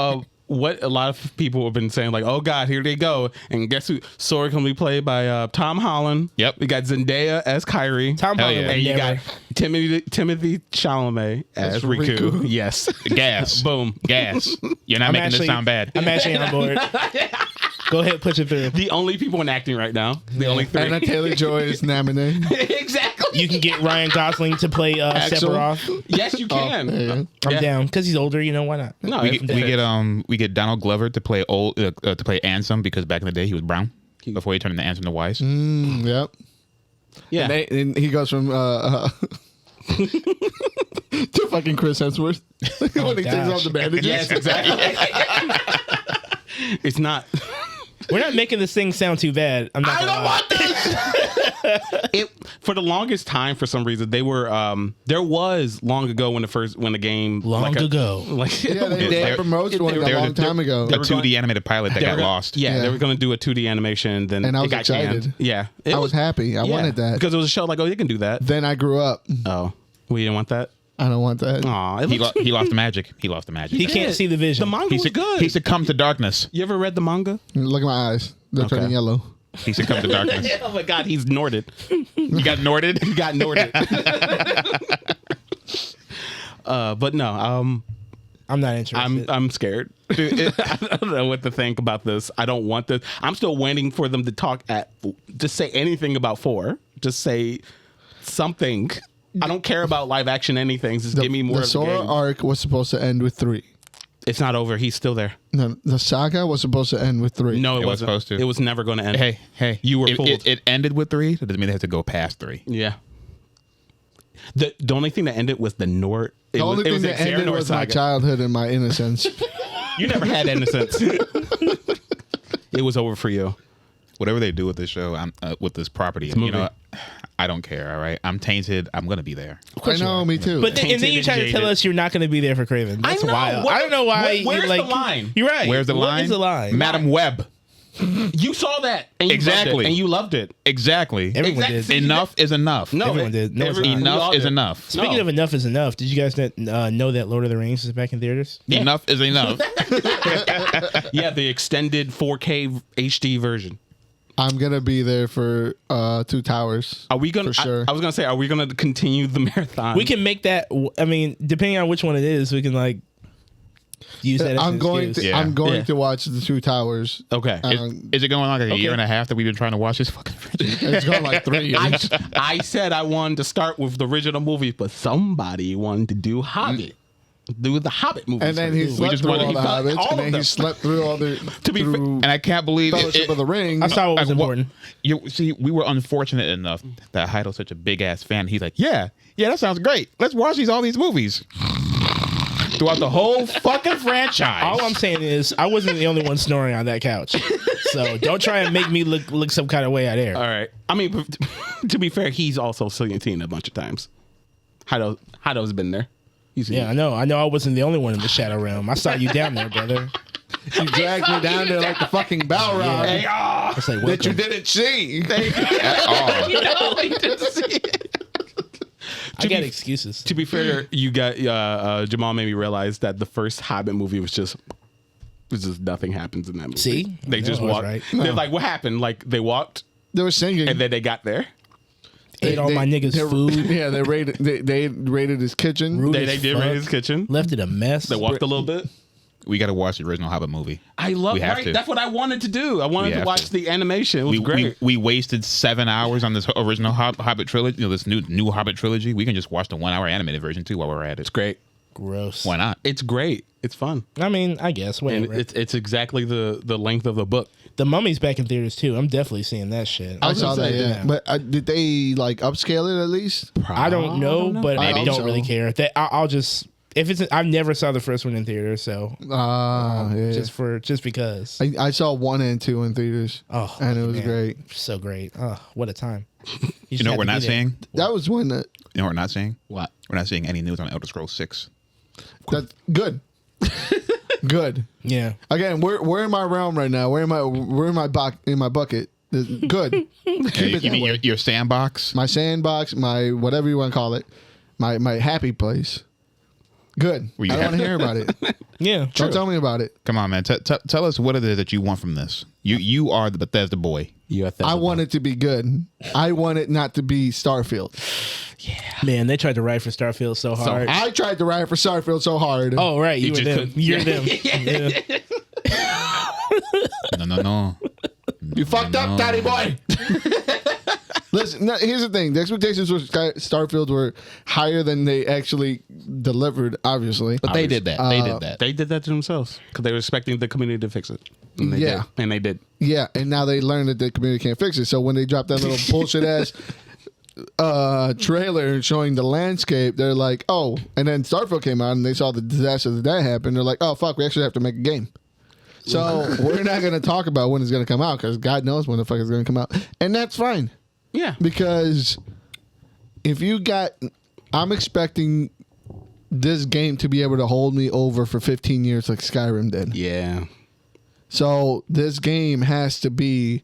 What a lot of people have been saying, like, oh god, here they go. And guess who? Sora can be played by Tom Holland. Yep. We got Zendaya as Kyrie. Tom Hell Holland. yeah. And you got Timothy Chalamet as Riku. Yes. Gas. Boom. Gas. You're not making this sound bad. I'm actually on board. Go ahead, push it through. The only people in acting right now. The only three. Anna Taylor-Joy is Namine. Exactly. You can get Ryan Gosling to play Sephiroth. Yes, you can. Yeah. I'm down because he's older. You know why not? No, We get Donald Glover to play to play Ansem because back in the day he was brown before he turned into Ansem the Wise. Yep. yeah. And he goes from to fucking Chris Hemsworth when he takes off the bandages. Yes, exactly. It's not. We're not making this thing sound too bad. I'm not. I don't want this. For the longest time, for some reason, they were. There was long ago when the game ago. Yeah, they had promoted one a long time ago. The 2D animated pilot that got lost. Yeah, they were going to do a 2D animation. Then And I it was got excited. canned. Yeah, I was happy. I wanted that. because it was a show like, oh, you can do that. Then I grew up. Oh, we didn't want that. I don't want that. Aw, He lost the magic. He lost the magic. He can't see the vision. The manga was good. He succumbed to darkness. You ever read the manga? Look at my eyes. They're Okay. turning yellow. He succumbed to darkness. Oh my god, he's Norded. You got Norded? He got Norded. But no, I'm not interested. I'm scared. I don't know what to think about this. I don't want this. I'm still waiting for them to just say anything about 4. Just say something. I don't care about live action anything. Just give me more The of the Sora game. arc was supposed to end with 3. It's not over. He's still there. No, the saga was supposed to end with 3. No, it was wasn't supposed to. It was never going to end. Hey. You were fooled. It ended with 3. That doesn't mean they have to go past 3. Yeah. The only thing that ended was the Nord. The only thing that ended was my childhood and my innocence. You never had innocence. It was over for you. Whatever they do with this show, with this property, you know, I don't care. All right, I'm tainted. I'm gonna be there. I know, me too. But and then you try to tell us you're not going to be there for Kraven. That's wild. I don't know why. Where's like, the line? You're right. Where's the line? What is the line? Madam Web. You saw that. And you Exactly. loved it, and you loved it. Exactly. Everyone Exactly. did. Enough is enough. No, Everyone did. No, it's not. Enough is enough. Speaking of enough is enough, did you guys know that Lord of the Rings is back in theaters? Yeah. Enough is enough. Yeah, the extended 4K HD version. I'm gonna be there for 2 Towers. Are we gonna? For sure. I was gonna say, are we gonna continue the marathon? We can make that. I mean, depending on which one it is, we can like use that. As I'm an going excuse. to. Yeah. I'm going Yeah. to watch the 2 Towers. Okay. Is it going on like a year and a half that we've been trying to watch this fucking franchise? It's going like 3 years. I said I wanted to start with the original movie, but somebody wanted to do Hobbit. Do the Hobbit movies. And then he first. slept just through wanted- all the he felt Hobbits, all and of then them. he slept through all the. To be fair- And I can't believe Fellowship of the Ring. I saw what was important. You see, we were unfortunate enough that Heidel's such a big ass fan. He's like, yeah, that sounds great. Let's watch all these movies throughout the whole fucking franchise. All I'm saying is, I wasn't the only one snoring on that couch. So don't try and make me look some kind of way out there. All right. I mean, to be fair, he's also seen it a bunch of times. Heidel's been there. Yeah, I know. I wasn't the only one in the Shadow Realm. I saw you down there, brother. You dragged me down there like the fucking Balrog It's like, that you welcome. didn't see. At all. You know, he didn't see it. I got excuses. To be fair, you got Jamal made me realize that the first Hobbit movie was just nothing happens in that movie. See? They I just know I was walked. right. They're like, what happened? Like they walked They were singing. and then they got there. Ate all my niggas' food. Yeah, they raided. They raided his kitchen. Rude They as did fuck. raid his kitchen. Left it a mess. They walked a little bit. We got to watch the original Hobbit movie. I love We have right. to. That's what I wanted to do. I We wanted to have watch to. the animation. It was great. We wasted 7 hours on this original Hobbit trilogy. This new Hobbit trilogy. We can just watch the 1 hour animated version too while we're at it. It's great. Gross. Why not? It's great. It's fun. I mean, I guess. And Whatever. it's exactly the length of the book. The Mummy's back in theaters too. I'm definitely seeing that shit. I saw that, say, yeah. But did they like upscale it at least? I don't know, but I Maybe. don't really care. I'll just if it's. I never saw the first one in theaters, so Yeah. just because. I saw 1 and 2 in theaters. Oh, and it was man. great. So great. Oh, what a time. You know what we're not seeing? That was one that. You know what we're not seeing? What? We're not seeing any news on Elder Scrolls 6. That's good. Good. Yeah. Again, we're in my realm right now. We're in my bucket. Good. Keep it You that mean way. your sandbox? My sandbox, my whatever you want to call it, my happy place. Good. Were you I don't want to happy? hear about it. Yeah. Don't tell me about it. Come on, man. Tell us what it is that you want from this. You are the Bethesda boy. I want it to be good. I want it not to be Starfield. Man, they tried to write for Starfield so hard. I tried to write for Starfield so hard. Oh, right. You You were just them. couldn't- You're them. Yeah. No. You fucked up, daddy boy. Listen, no, here's the thing. The expectations for Starfield were higher than they actually delivered, obviously. But they did that. They did that. They did that to themselves because they were expecting the community to fix it. And they Yeah. did. And they did. Yeah, and now they learned that the community can't fix it. So when they dropped that little bullshit ass trailer showing the landscape, they're like, oh. And then Starfield came out and they saw the disaster that happened. They're like, oh, fuck, we actually have to make a game. So we're not going to talk about when it's going to come out because God knows when the fuck it's going to come out. And that's fine. Yeah. Because if you got, I'm expecting this game to be able to hold me over for 15 years like Skyrim did. Yeah. So this game has to be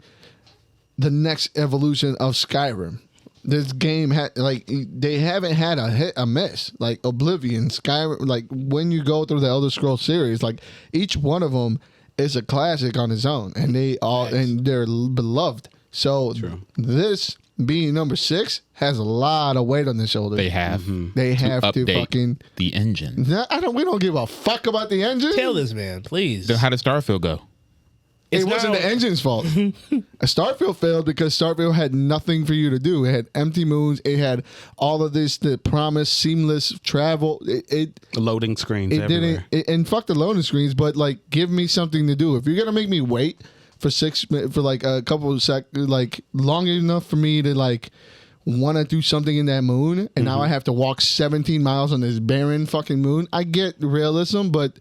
the next evolution of Skyrim. This game had they haven't had a hit a miss like Oblivion, Skyrim. Like when you go through the Elder Scrolls series, like each one of them is a classic on its own, and they all and they're beloved. So this being number 6 has a lot of weight on their shoulders. They have. They have to update fucking. the engine. We don't give a fuck about the engine. Tell this man, please. Then how did Starfield go? It It's wasn't not- the engine's fault. Starfield failed because Starfield had nothing for you to do. It had empty moons. It had all of this, the promised seamless travel. It Loading screens everywhere. didn't. And fuck the loading screens, but like, give me something to do. If you're gonna make me wait for like a couple of like long enough for me to like want to do something in that moon, and now I have to walk 17 miles on this barren fucking moon. I get realism, but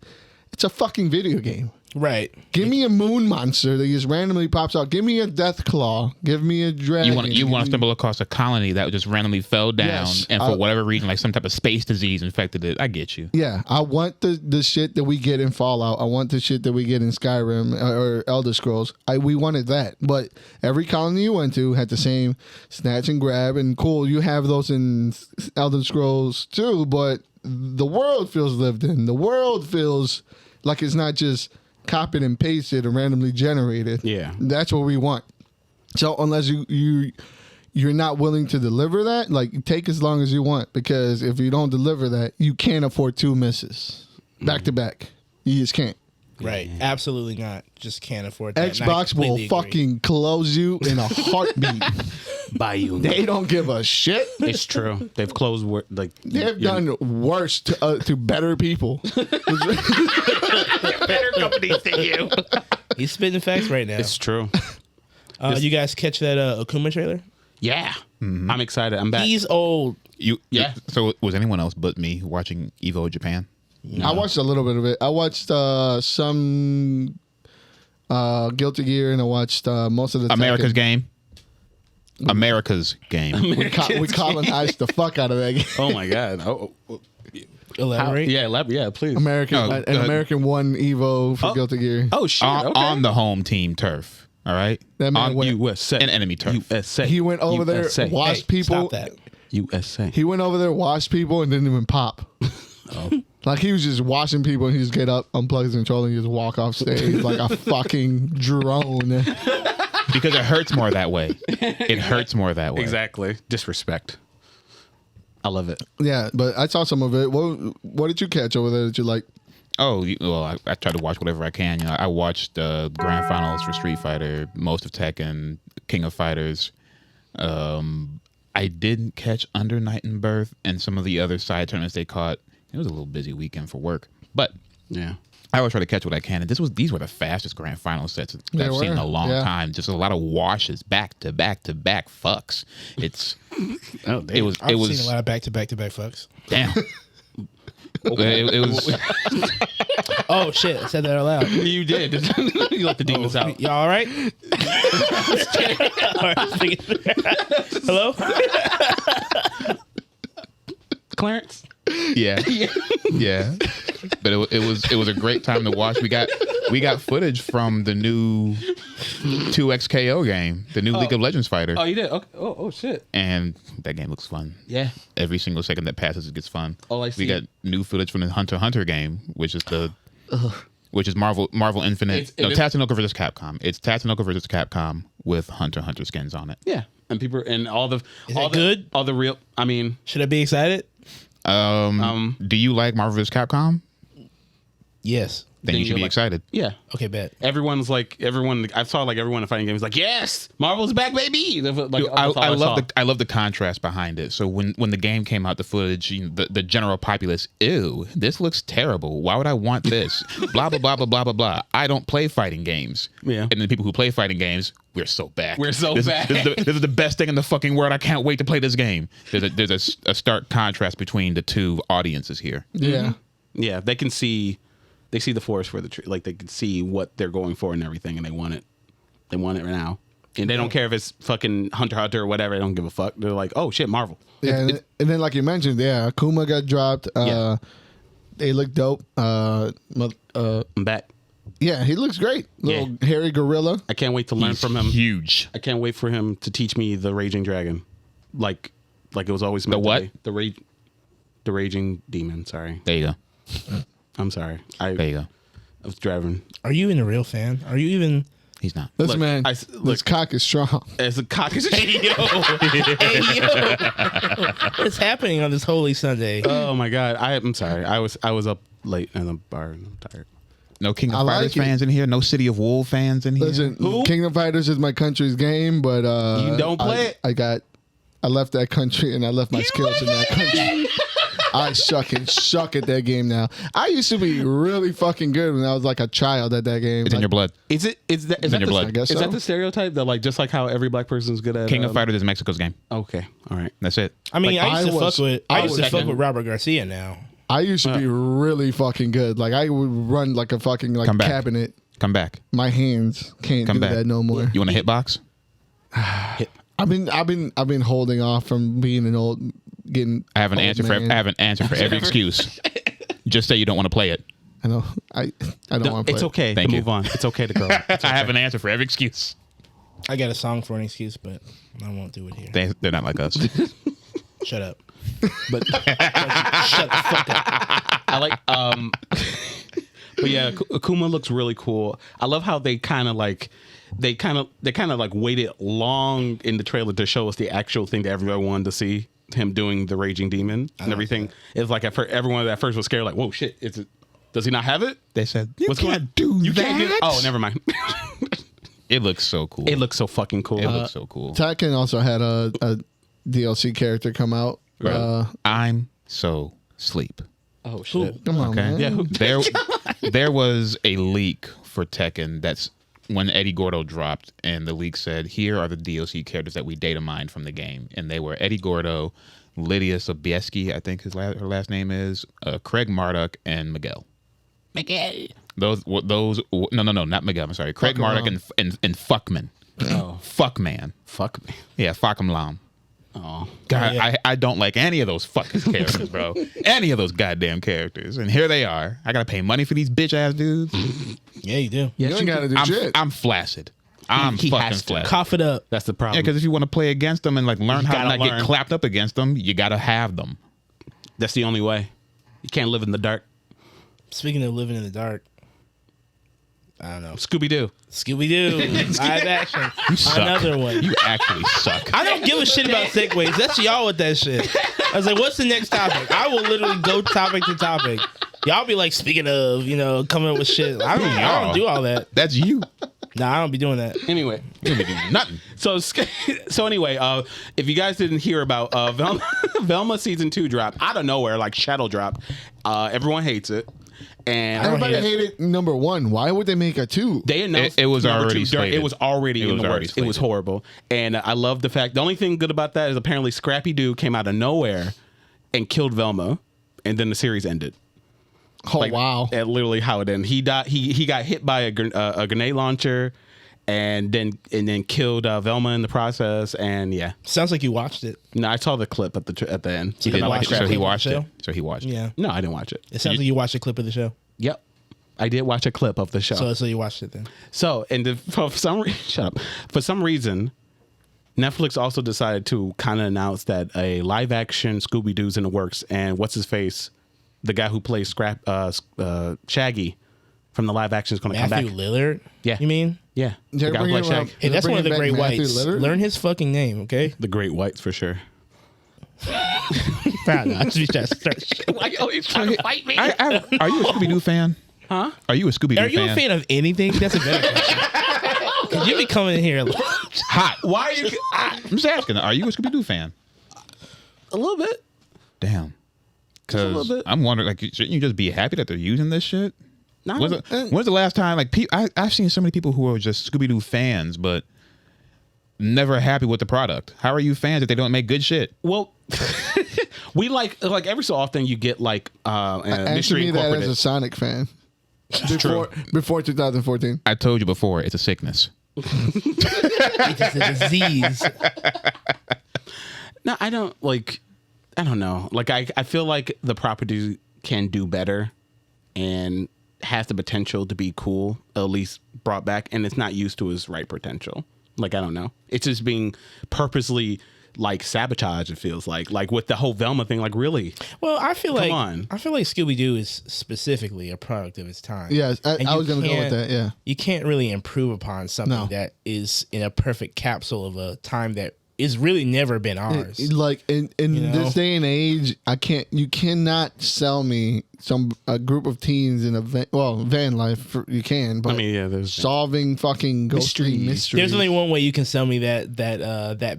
it's a fucking video game. Right. Give me a moon monster that just randomly pops out. Give me a death claw. Give me a dragon. You want to stumble across a colony that just randomly fell down, Yes, and for whatever reason, like some type of space disease infected it. I get you. Yeah, I want the shit that we get in Fallout. I want the shit that we get in Skyrim or Elder Scrolls. We wanted that, but every colony you went to had the same snatch and grab, and cool, you have those in Elder Scrolls too. But the world feels lived in. The world feels like it's not just copied and pasted and randomly generated. Yeah. That's what we want. So unless you're not willing to deliver that, like take as long as you want, because if you don't deliver that, you can't afford 2 misses back to back. You just can't. Right. Absolutely not. Just can't afford that. And I Xbox will completely agree. fucking close you in a heartbeat. Buy you. They don't give a shit. It's true. They've closed like They've done worse to better people. better companies than you. He's spitting facts right now. It's true. You guys catch that Akuma trailer? Yeah. I'm excited. I'm back. He's old. Yeah. So was anyone else but me watching Evo Japan? I watched a little bit of it. I watched some Guilty Gear, and I watched most of the America's Tekken. game. America's game. We colonized the fuck out of that game. Oh my god. Elaborate. Yeah, please. American, Oh, go an ahead. American won Evo for Guilty Gear. Oh shit. on, Okay. on the home team turf. All right. That man on went- USA. an enemy turf. USA. He went over USA. there, watched Hey, people. Stop that. USA. He went over there, watched people, and didn't even pop. Like he was just watching people, and he just get up, unplug his controller, and just walk off stage like a fucking drone. Because it hurts more that way. It hurts more that way. Exactly. Disrespect. I love it. Yeah, but I saw some of it. What did you catch over there that you like? Well, I try to watch whatever I can. You know, I watched the grand finals for Street Fighter, most of Tekken, King of Fighters. I didn't catch Under Night and Birth and some of the other side tournaments they caught. It was a little busy weekend for work, but Yeah. I always try to catch what I can. And these were the fastest grand final sets that I've seen in a long time. Just a lot of washes, back to back to back fucks. It's Oh, damn. it was I've seen a lot of back to back fucks. damn. It was. Oh shit! I said that out loud. You did. You let the demons out. Y'all all right? All right, hello? Clarence? Yeah. But it was a great time to watch. We got footage from the new 2XKO game, the new League of Legends fighter. Oh, you did? Okay. Oh, shit. And that game looks fun. Yeah. Every single second that passes, it gets fun. All I see- We got new footage from the Hunter x Hunter game, which is Marvel Infinite. Tatsunoko versus Capcom. It's Tatsunoko versus Capcom with Hunter x Hunter skins on it. Yeah. And people and all the good? All the real. I mean, Should I be excited? Do you like Marvel vs. Capcom? Yes. Then you should be excited. yeah. Okay, bet. Everyone I saw like everyone in fighting games like, yes, Marvel's back, baby. Like, I love the contrast behind it. So when the game came out, the footage, the general populace, ew, this looks terrible. Why would I want this? Blah blah blah blah blah blah blah. I don't play fighting games. Yeah. And the people who play fighting games, we're so bad. We're so bad. This is the best thing in the fucking world. I can't wait to play this game. There's a stark contrast between the two audiences here. Yeah. Yeah, they can see. They see the forest for the tree. Like they can see what they're going for and everything, and they want it. They want it right now, and they don't care if it's fucking Hunter x Hunter or whatever. They don't give a fuck. They're like, oh shit, Marvel. Yeah, and then like you mentioned, Akuma got dropped. Yeah. They look dope. I'm back. Yeah, he looks great. Little hairy gorilla. I can't wait to learn from him. Huge. I can't wait for him to teach me the Raging Dragon, like it was always meant The what? to be. The Raging Demon. Sorry, There you go. I'm sorry. There you go. I was driving. Are you even a real fan? Are you even? He's not. Listen, Look, man, this cock is strong. As a cock is Hey yo! What's happening on this holy Sunday? Oh my god! I'm sorry. I was up late in the bar and I'm tired. No King of I like Fighters it. fans in here. No City of Wolves fans in here. Listen, Kingdom Fighters is my country's game, but You don't play it? I left that country and I left my skills in that country. I suck at that game now. I used to be really fucking good when I was like a child at that game. It's in your blood. Is that in your blood. I guess Is so. that the stereotype that like just like how every black person's good at King of Fighters is Mexico's game. Okay, all right. That's it. I mean, like, I used to I fuck was with Robert Garcia now. I used to be really fucking good. Like I would run like a fucking like Come back. cabinet. Come back. My hands can't Come do back. that no more. You want a hitbox? I've been holding off from being an old getting. I have an old answer man. for. I have an answer for every excuse. Just say you don't want to play it. I know. I don't want to play. It's okay Thank to you. move on. It's okay to go. It's I have okay. an answer for every excuse. I got a song for an excuse, but I won't do it here. They're not like us. Shut up. But Shut the fuck up. I like but yeah, Akuma looks really cool. I love how they kind of like waited long in the trailer to show us the actual thing that everyone wanted to see, him doing the Raging Demon and everything. It's like everyone at first was scared, like, whoa, shit, does he not have it? They said What's going on? You can't do that. Oh, never mind. It looks so cool. It looks so fucking cool. It looks so cool. Tekken also had a DLC character come out. Right. I'm so sleep. Oh shit. Come on, Okay. man. Yeah. There was a leak for Tekken that's when Eddie Gordo dropped, and the leak said, here are the DLC characters that we data mined from the game. And they were Eddie Gordo, Lydia Sobieski, I think her last name is, Craig Marduk, and Miguel. No, not Miguel. I'm sorry. Craig Marduk and Fuckman. Oh. Fuckman. Fuck me. Yeah, Fuck'em Lam. Oh. God, Yeah. I don't like any of those fucking characters, bro. Any of those goddamn characters. And here they are. I gotta pay money for these bitch ass dudes. Yeah, you do. You ain't gotta do shit. I'm flaccid. I'm He fucking has to. flaccid. Cough it up. That's the problem. Yeah, because if you want to play against them and like learn how to gotta not learn. get clapped up against them, you gotta have them. That's the only way. You can't live in the dark. Speaking of living in the dark, I don't know. Scooby Doo. Scooby Doo, live action. suck. Another one. You actually suck. I don't give a shit about segues. That's y'all with that shit. I was like, what's the next topic? I will literally go topic to topic. Y'all be like, speaking of, coming up with shit. I don't do all that. That's you. Nah, I don't be doing that. Anyway, You don't be doing nothing. so anyway, if you guys didn't hear about Velma season 2 drop out of nowhere, like shadow drop, everyone hates it. And Everybody hated number 1. Why would they make a 2? they announced It was number already 2 slated. It was already in the works. It was horrible, and I love the fact. The only thing good about that is apparently Scrappy Doo came out of nowhere and killed Velma, and then the series ended. Oh, wow. And literally how it ended. He died. He got hit by a grenade launcher, and then killed Velma in the process. And yeah, Sounds like you watched it. no, I saw the clip at the end. So you didn't watch So that he clip of watched the it. show? So he watched it. Yeah. No, I didn't watch it. It sounds like you watched a clip of the show. Yep, I did watch a clip of the show. So you watched it then. So, and for some shut up. For some reason, Netflix also decided to kind of announce that a live action Scooby Doo's in the works, and what's his face, the guy who plays Shaggy from the live action is going to come back. Matthew Lillard? Yeah. You mean? Yeah, the They're guy who bringing plays him up. Shaggy. Hey, that's one of the Bringing great back Matthew whites. Lillard? Learn his fucking name, okay? The Great Whites for sure. I just be trying to start shit. Why you always trying to fight me? Are you a Scooby Doo fan? Huh? Are you a Scooby Doo fan? Are you a fan of anything? That's a better question. Cause you be coming in here Hot. Why are you? I'm just asking. Are you a Scooby Doo fan? A little bit. Damn. Because little bit. I'm wondering, like, shouldn't you just be happy that they're using this shit? No. When's the last time, like, I've seen so many people who are just Scooby Doo fans, but never happy with the product. How are you fans if they don't make good shit? Well, we like every so often you get like Answer Mystery me that as Incorporated. a Sonic fan. Before 2014. I told you before, it's a sickness. It's just a disease. No, I don't like. I don't know. Like I feel like the property can do better, and has the potential to be cool. At least brought back, and it's not used to its right potential. Like I don't know. It's just being purposely like sabotage. It feels like with the whole Velma thing. Like really. Well, I feel like on. Scooby Doo is specifically a product of its time. Yes, And I you was going to go with can't- that, yeah. You can't really improve upon something No. that is in a perfect capsule of a time that is really never been ours. Like in know? this day and age, you cannot sell me a group of teens in a van life. You can, but I mean, yeah, there's solving fucking ghostly mysteries. There's only one way you can sell me that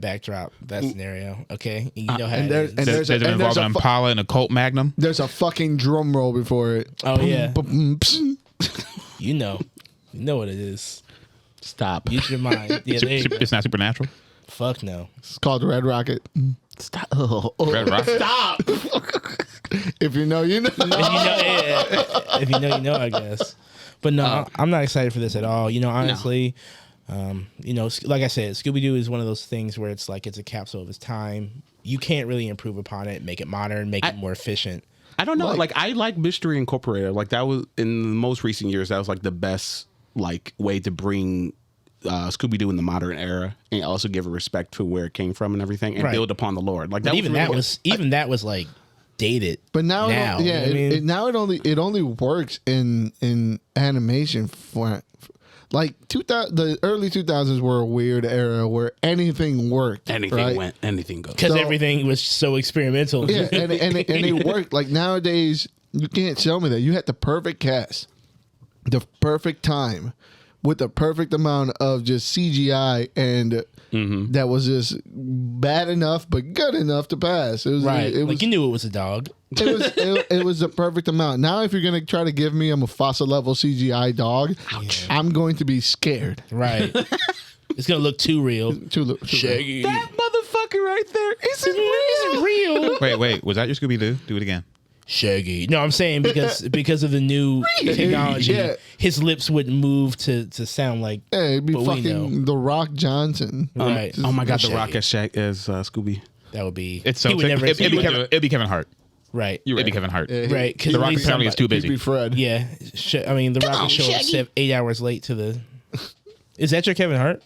backdrop, that scenario. Okay, you know how and it there's- is. and Does it involve an Impala and a Colt Magnum? There's a fucking drum roll before it. Oh, yeah. Boom, psst. you know what it is. stop. Use your mind. Yeah, there you go. It's not supernatural. Fuck no. It's called Red Rocket. Stop. Red Rock. Stop. If you know, you know. If you know, I guess. But no, I'm not excited for this at all. Honestly, like I said, Scooby Doo is one of those things where it's like it's a capsule of its time. You can't really improve upon it, make it modern, make it more efficient. I don't know. Like I like Mystery Incorporated. Like that was in the most recent years. That was like the best like way to bring Scooby Doo in the modern era, and also give a respect to where it came from and everything, and Right. build upon the lore. Like But that even was really that was like dated. But now, you know what I mean? now it only works in animation for like the early 2000s were a weird era where anything worked. anything right? went, anything goes. Because So- everything was so experimental. Yeah, and it worked. Like nowadays, you can't tell me that. You had the perfect cast, the perfect time, with the perfect amount of just CGI, and that was just bad enough but good enough to pass. It was Right. It was Like you knew it was a dog. it was the perfect amount. Now, if you're gonna try to give me a Mufasa level CGI dog, I'm going to be scared. Right. It's gonna look too real. Too Shaggy. That motherfucker right there isn't real. real. Wait. Was that your Scooby Doo? Do it again. Shaggy. No, I'm saying because of the new technology, Yeah. his lips wouldn't move to sound like. Yeah, it'd be But we fucking The Rock Johnson. Right. Oh my God, The Shaggy. Rock as Scooby. That would be. It's so he would never. it'd be Kevin Hart. Right. It'd be Kevin Hart. Yeah, Right. 'cause The at Rock least apparently is too He'd be busy. Fred. Yeah. The Rock would show up 8 hours late to the. Is that your Kevin Hart?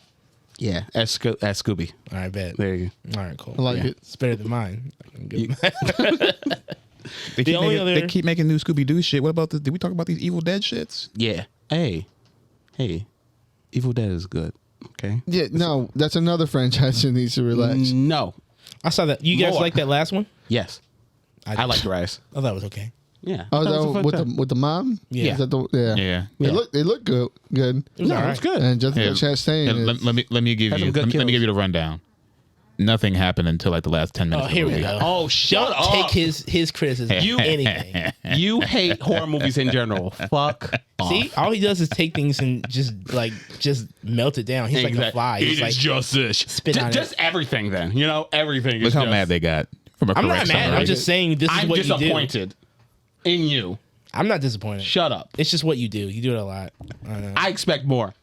Yeah, as Scooby. All right, bet. There you All right, cool. I like it. It's better than mine. They The only other- they keep making new Scooby Doo shit. What about did we talk about these Evil Dead shits? Yeah. Hey, Evil Dead is good. Okay. Yeah, no, that's another franchise that needs to relax. No. I saw that. You guys More. like that last one? Yes. I like the Rise. I thought it was okay. Yeah. Oh, That was a that fun with time. the mom? Yeah. Is that the, yeah. Yeah. They look good. It was No, all it right. was good. And Jessica Yeah. Chastain. And is- let me give Had you some good let me give kills. you the rundown. Nothing happened until like the last 10 minutes. Oh, of the here we movie. go. Oh, shut Don't up. take his criticism. You- anything. You hate horror movies in general. Fuck off. See, all he does is take things and just melt it down. He's like a fly. He's It like, is just this. spit on Just everything then. You know, everything. Look is how just, mad they got from a I'm not correct mad. summary. I'm just saying this is I'm what you do. disappointed in you. I'm not disappointed. Shut up. It's just what you do. You do it a lot. I don't know. I expect more.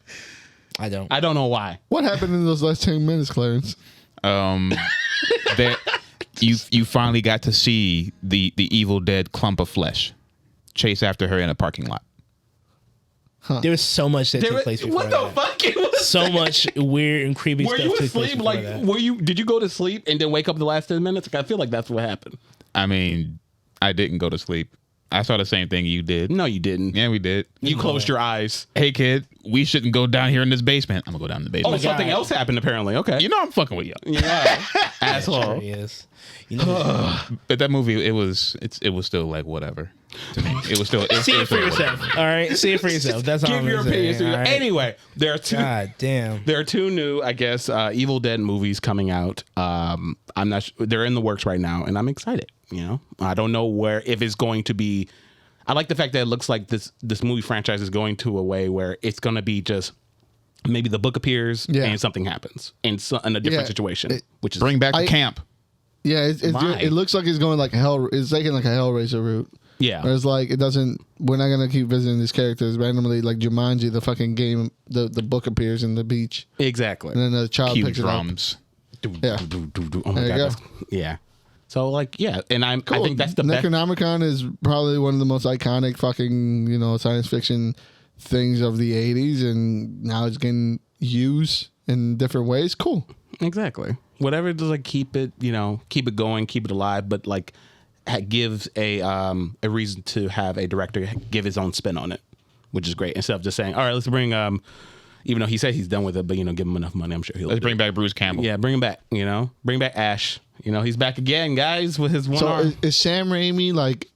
I don't. I don't know why. What happened in those last 10 minutes, Clarence? That you finally got to see the evil dead clump of flesh chase after her in a parking lot. There was so much that took place before What the that. fuck? It was So much weird and creepy Were stuff you took place asleep? before Like, that. did you go to sleep and then wake up the last 10 minutes? Like, I feel like that's what happened. I mean, I didn't go to sleep. I saw the same thing you did. No, you didn't. Yeah, we did. You closed your eyes. Hey, kid, we shouldn't go down here in this basement. I'm gonna go down in the Oh, basement. something else happened apparently. Okay. You know I'm fucking with you. Yeah. Asshole. Sure he is. You know, But that movie, it was still like whatever to me. It was still. see it for yourself. All right, see it for yourself. That's all Give I'm your gonna say, opinion. all right? Anyway, there are two. God damn. There are two new, I guess, Evil Dead movies coming out. I'm not. They're in the works right now, and I'm excited. You know, I don't know if it's going to be. I like the fact that it looks like this movie franchise is going to a way where it's going to be just maybe the book appears and something happens in a different situation, which is Bring back the camp. Yeah, Why? it looks like it's going like hell. It's taking like a Hellraiser route. yeah. Where it's like it doesn't. We're not gonna keep visiting these characters randomly. Like Jumanji, the fucking game, the book appears in the beach, Exactly. and then the child Cue picks drums. Yeah. Oh my There you god. go. Yeah. So like and I think that's the best. Necronomicon is probably one of the most iconic fucking science fiction things of the 80s, and now it's getting used in different ways. Cool. Exactly. Whatever does like keep it going, keep it alive, but like gives a reason to have a director give his own spin on it, which is great. Instead of just saying, all right, let's bring even though he said he's done with it, but give him enough money, I'm sure he'll Let's bring back Bruce Campbell. Yeah, bring him back, bring back Ash. He's back again, guys, with his one So arm. is Sam Raimi like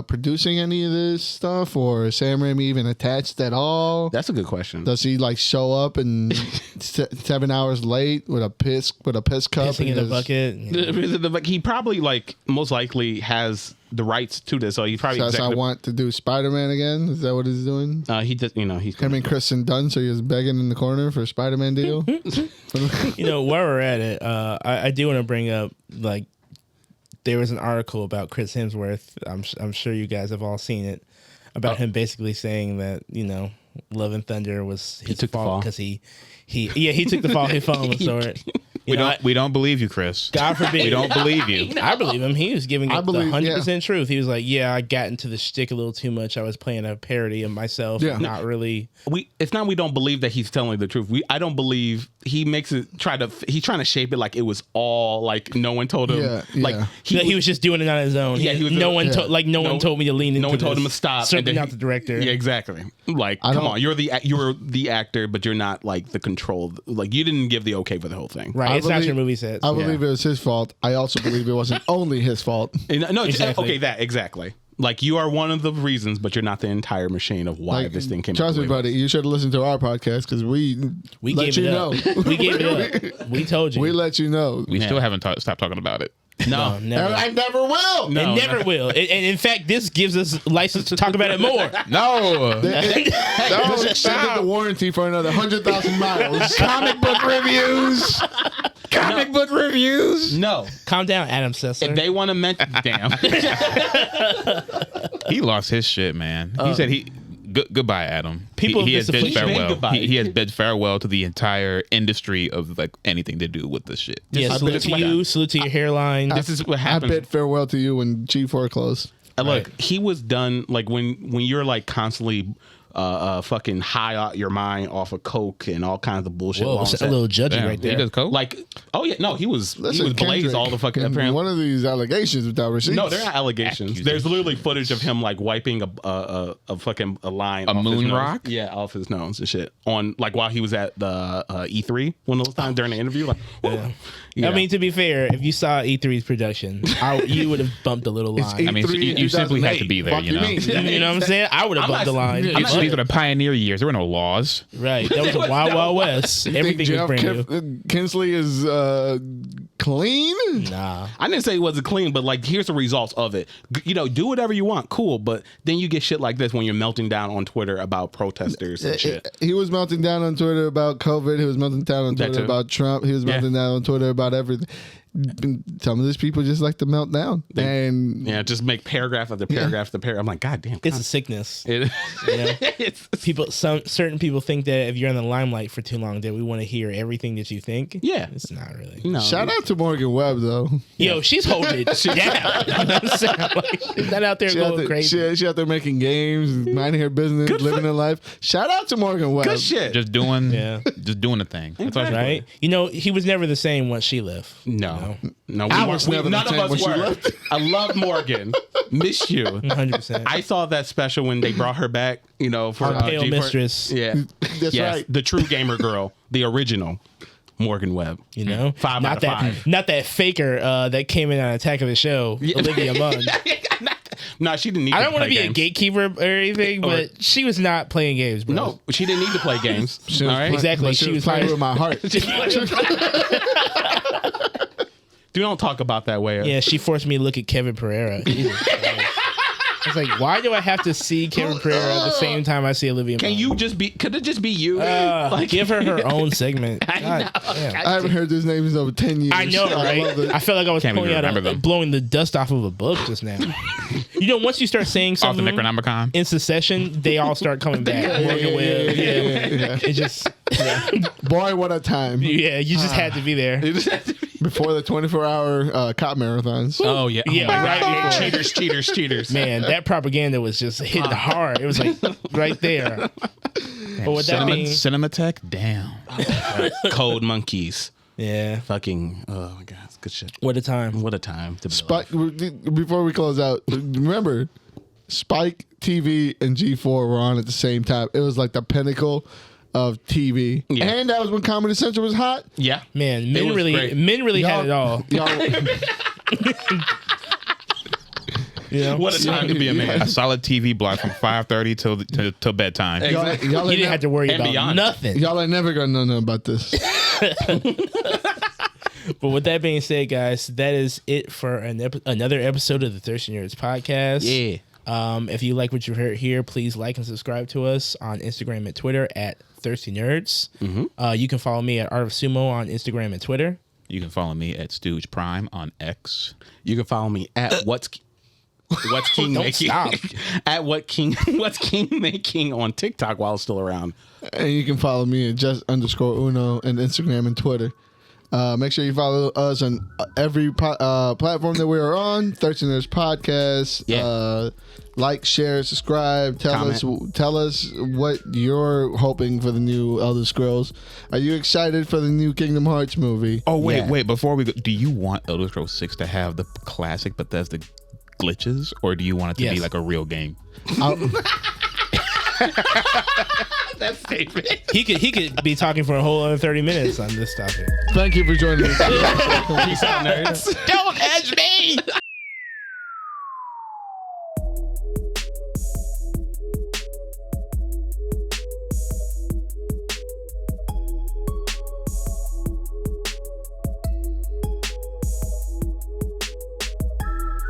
producing any of this stuff, or is Sam Raimi even attached at all? That's a good question. Does he like show up and 7 hours late with a piss cup Pissing in a his- bucket. He probably most likely has the rights to this, so he probably Says I want to do Spider-Man again. Is that what he's doing? he just he's Him and Kristen Dunst, so he was begging in the corner for a Spider-Man deal. While we're at it, I do want to bring up there was an article about Chris Hemsworth. I'm sure you guys have all seen it, about him basically saying that Love and Thunder was his fault because he took the fall. He fell on the sword. We don't believe you, Chris. God forbid. We don't believe you. I believe him. He was giving I it believe- the 100% truth. He was like, "Yeah, I got into the shtick a little too much. I was playing a parody of myself. Yeah. Not really." It's not we don't believe that he's telling the truth. I don't believe he makes it he's trying to shape it like it was all like no one told him. Yeah, Like yeah. He was just doing it on his own. Yeah, he was no doing- one yeah. told no one told me to lean into no one told this. him to stop. Certainly and then not the director. Yeah, exactly. Like, come don't- on, you're the actor, but you're not like the control. Like, you didn't give the okay for the whole thing. Right. I It's not believe- your movie sets. I believe it was his fault. I also believe it wasn't only his fault. No, Exactly. okay, that exactly. Like, you are one of the reasons, but you're not the entire machine of why Like, this thing came. trust out me, the way it buddy. You should have listened to our podcast because we let gave you it know. up. We gave it up. We told you. We let you know. We still haven't stopped talking about it. was. No, never. And I never will. No. It never will. And in fact, this gives us license to talk about it more. No. This extended the warranty for another 100,000 miles. Comic book reviews. Comic book reviews. no. Calm down, Adam Sessler. If they want to mention, damn. He lost his shit, man. He said goodbye, Adam. People he have has bid disappointed me. farewell. Goodbye. He has bid farewell to the entire industry of like anything to do with this shit. yeah, I salute bet to what you. Salute to your hairline. This is what I happens. bid farewell to you when G4 closed. Look, he was done like when you're like constantly fucking high out your mind off of coke and all kinds of bullshit. Whoa, it's a little judgy Damn, right he there. does coke? Like, oh yeah, no, he was blazed Kendrick, all the fucking. in Apparently, one of these allegations without receipts. no, they're not allegations. There's literally footage of him like wiping a fucking line, A off moon his nose. rock? Yeah, off his nose and shit. On like while he was at the E3 one of those times during the interview. Like, yeah. I mean, to be fair, if you saw E3's production, you would have bumped a little line. I mean, you simply had to be there, Fuck you know? You know what I'm saying? I would have bumped the line. I'm not- These are the pioneer years. There were no laws. Right. That was a wild, wild west. Everything was Jeff brand new. Kinsley is clean? Nah. I didn't say it wasn't clean, but like here's the results of it. You know, do whatever you want, cool. But then you get shit like this when you're melting down on Twitter about protesters and shit. He was melting down on Twitter about COVID. He was melting down on That Twitter too. about Trump. He was melting down on Twitter about everything. Some of these people just like to melt down. And Yeah, just make paragraph after paragraph after paragraph. I'm like, God damn. It's a sickness. It, You know? it's Certain people think that if you're in the limelight for too long, that we want to hear everything that you think. Yeah. It's not really. no. shout out to Morgan Webb, though. Yo, she's holding it down. You know what I'm saying? Like, she's not out there She out going there, crazy. she out there making games, minding her business, living her life. Shout out to Morgan Webb. Good shit. Just doing Yeah. the thing. That's all she Right? You know, he was never the same once she left. No, no, I was never none the of same when us she were. left. I love Morgan. Miss you. 100%. I saw that special when they brought her back. You know, for Our pale G4. mistress. Yeah, That's yes, right. the true gamer girl, the original Morgan Webb. You know, 5 out not of that, 5. not that faker that came in on Attack of the Show, Olivia Munn. No, she didn't need. I don't want to be a gatekeeper or anything, but she was not playing games, bro. No, she didn't need to play games. She all was right, play- Exactly, but she was playing playing- with my heart. don't talk about that way. Yeah, she forced me to look at Kevin Pereira. Jesus Christ. I was like, why do I have to see Kevin Pereira at the same time I see Olivia Munn? Can you just be? Could it just be you? Give her own segment? God damn. I haven't heard this name in over 10 years. I know, right? love it. I felt like I was Can't even pulling out remember them. blowing the dust off of a book just now. You know, once you start saying off the something Necronomicon. in succession, they all start coming back. Morgan Webb, yeah. It just, Boy, what a time. yeah, you just had to be there. Before the 24-hour cop marathons. Oh yeah, Yeah, my right God. before. cheaters. Man, that propaganda was just hitting hard. It was like right there. But with that being, Cinematech? Damn. Code monkeys. yeah, Fucking. Oh my God, it's good shit. what a time. What a time to be Spike, before we close out, remember, Spike TV and G4 were on at the same time. It was like the pinnacle of TV. Yeah. And that was when Comedy Central was hot. Yeah, Man, men was really great. had it all. Y'all, You know? what a time to be a man. A solid TV block from 5:30 till bedtime. y'all You ain't didn't have to worry And about beyond. nothing. y'all ain't never gonna know nothing about this. But with that being said, guys, that is it for another episode of the Thirsty Nerds podcast. Yeah. If you like what you heard here, please like and subscribe to us on Instagram and Twitter at Thirsty Nerds. You can follow me at Art of Sumo on Instagram and Twitter. You can follow me at Stooge Prime on X. You can follow me at what's King Don't making stop. at what's King making on TikTok while it's still around. And you can follow me at just_Uno and Instagram and Twitter. Make sure you follow us on every platform that we are on. Thirsty Nerds Podcast. Yeah. Like, share, subscribe. Tell us what you're hoping for the new Elder Scrolls. Are you excited for the new Kingdom Hearts movie? Oh, wait, Yeah. wait. Before we go, do you want Elder Scrolls 6 to have the classic Bethesda glitches, or do you want it to Yes. be like a real game? That's favorite. He could be talking for a whole other 30 minutes on this topic. Thank you for joining us. Peace out, nerds. Don't edge me!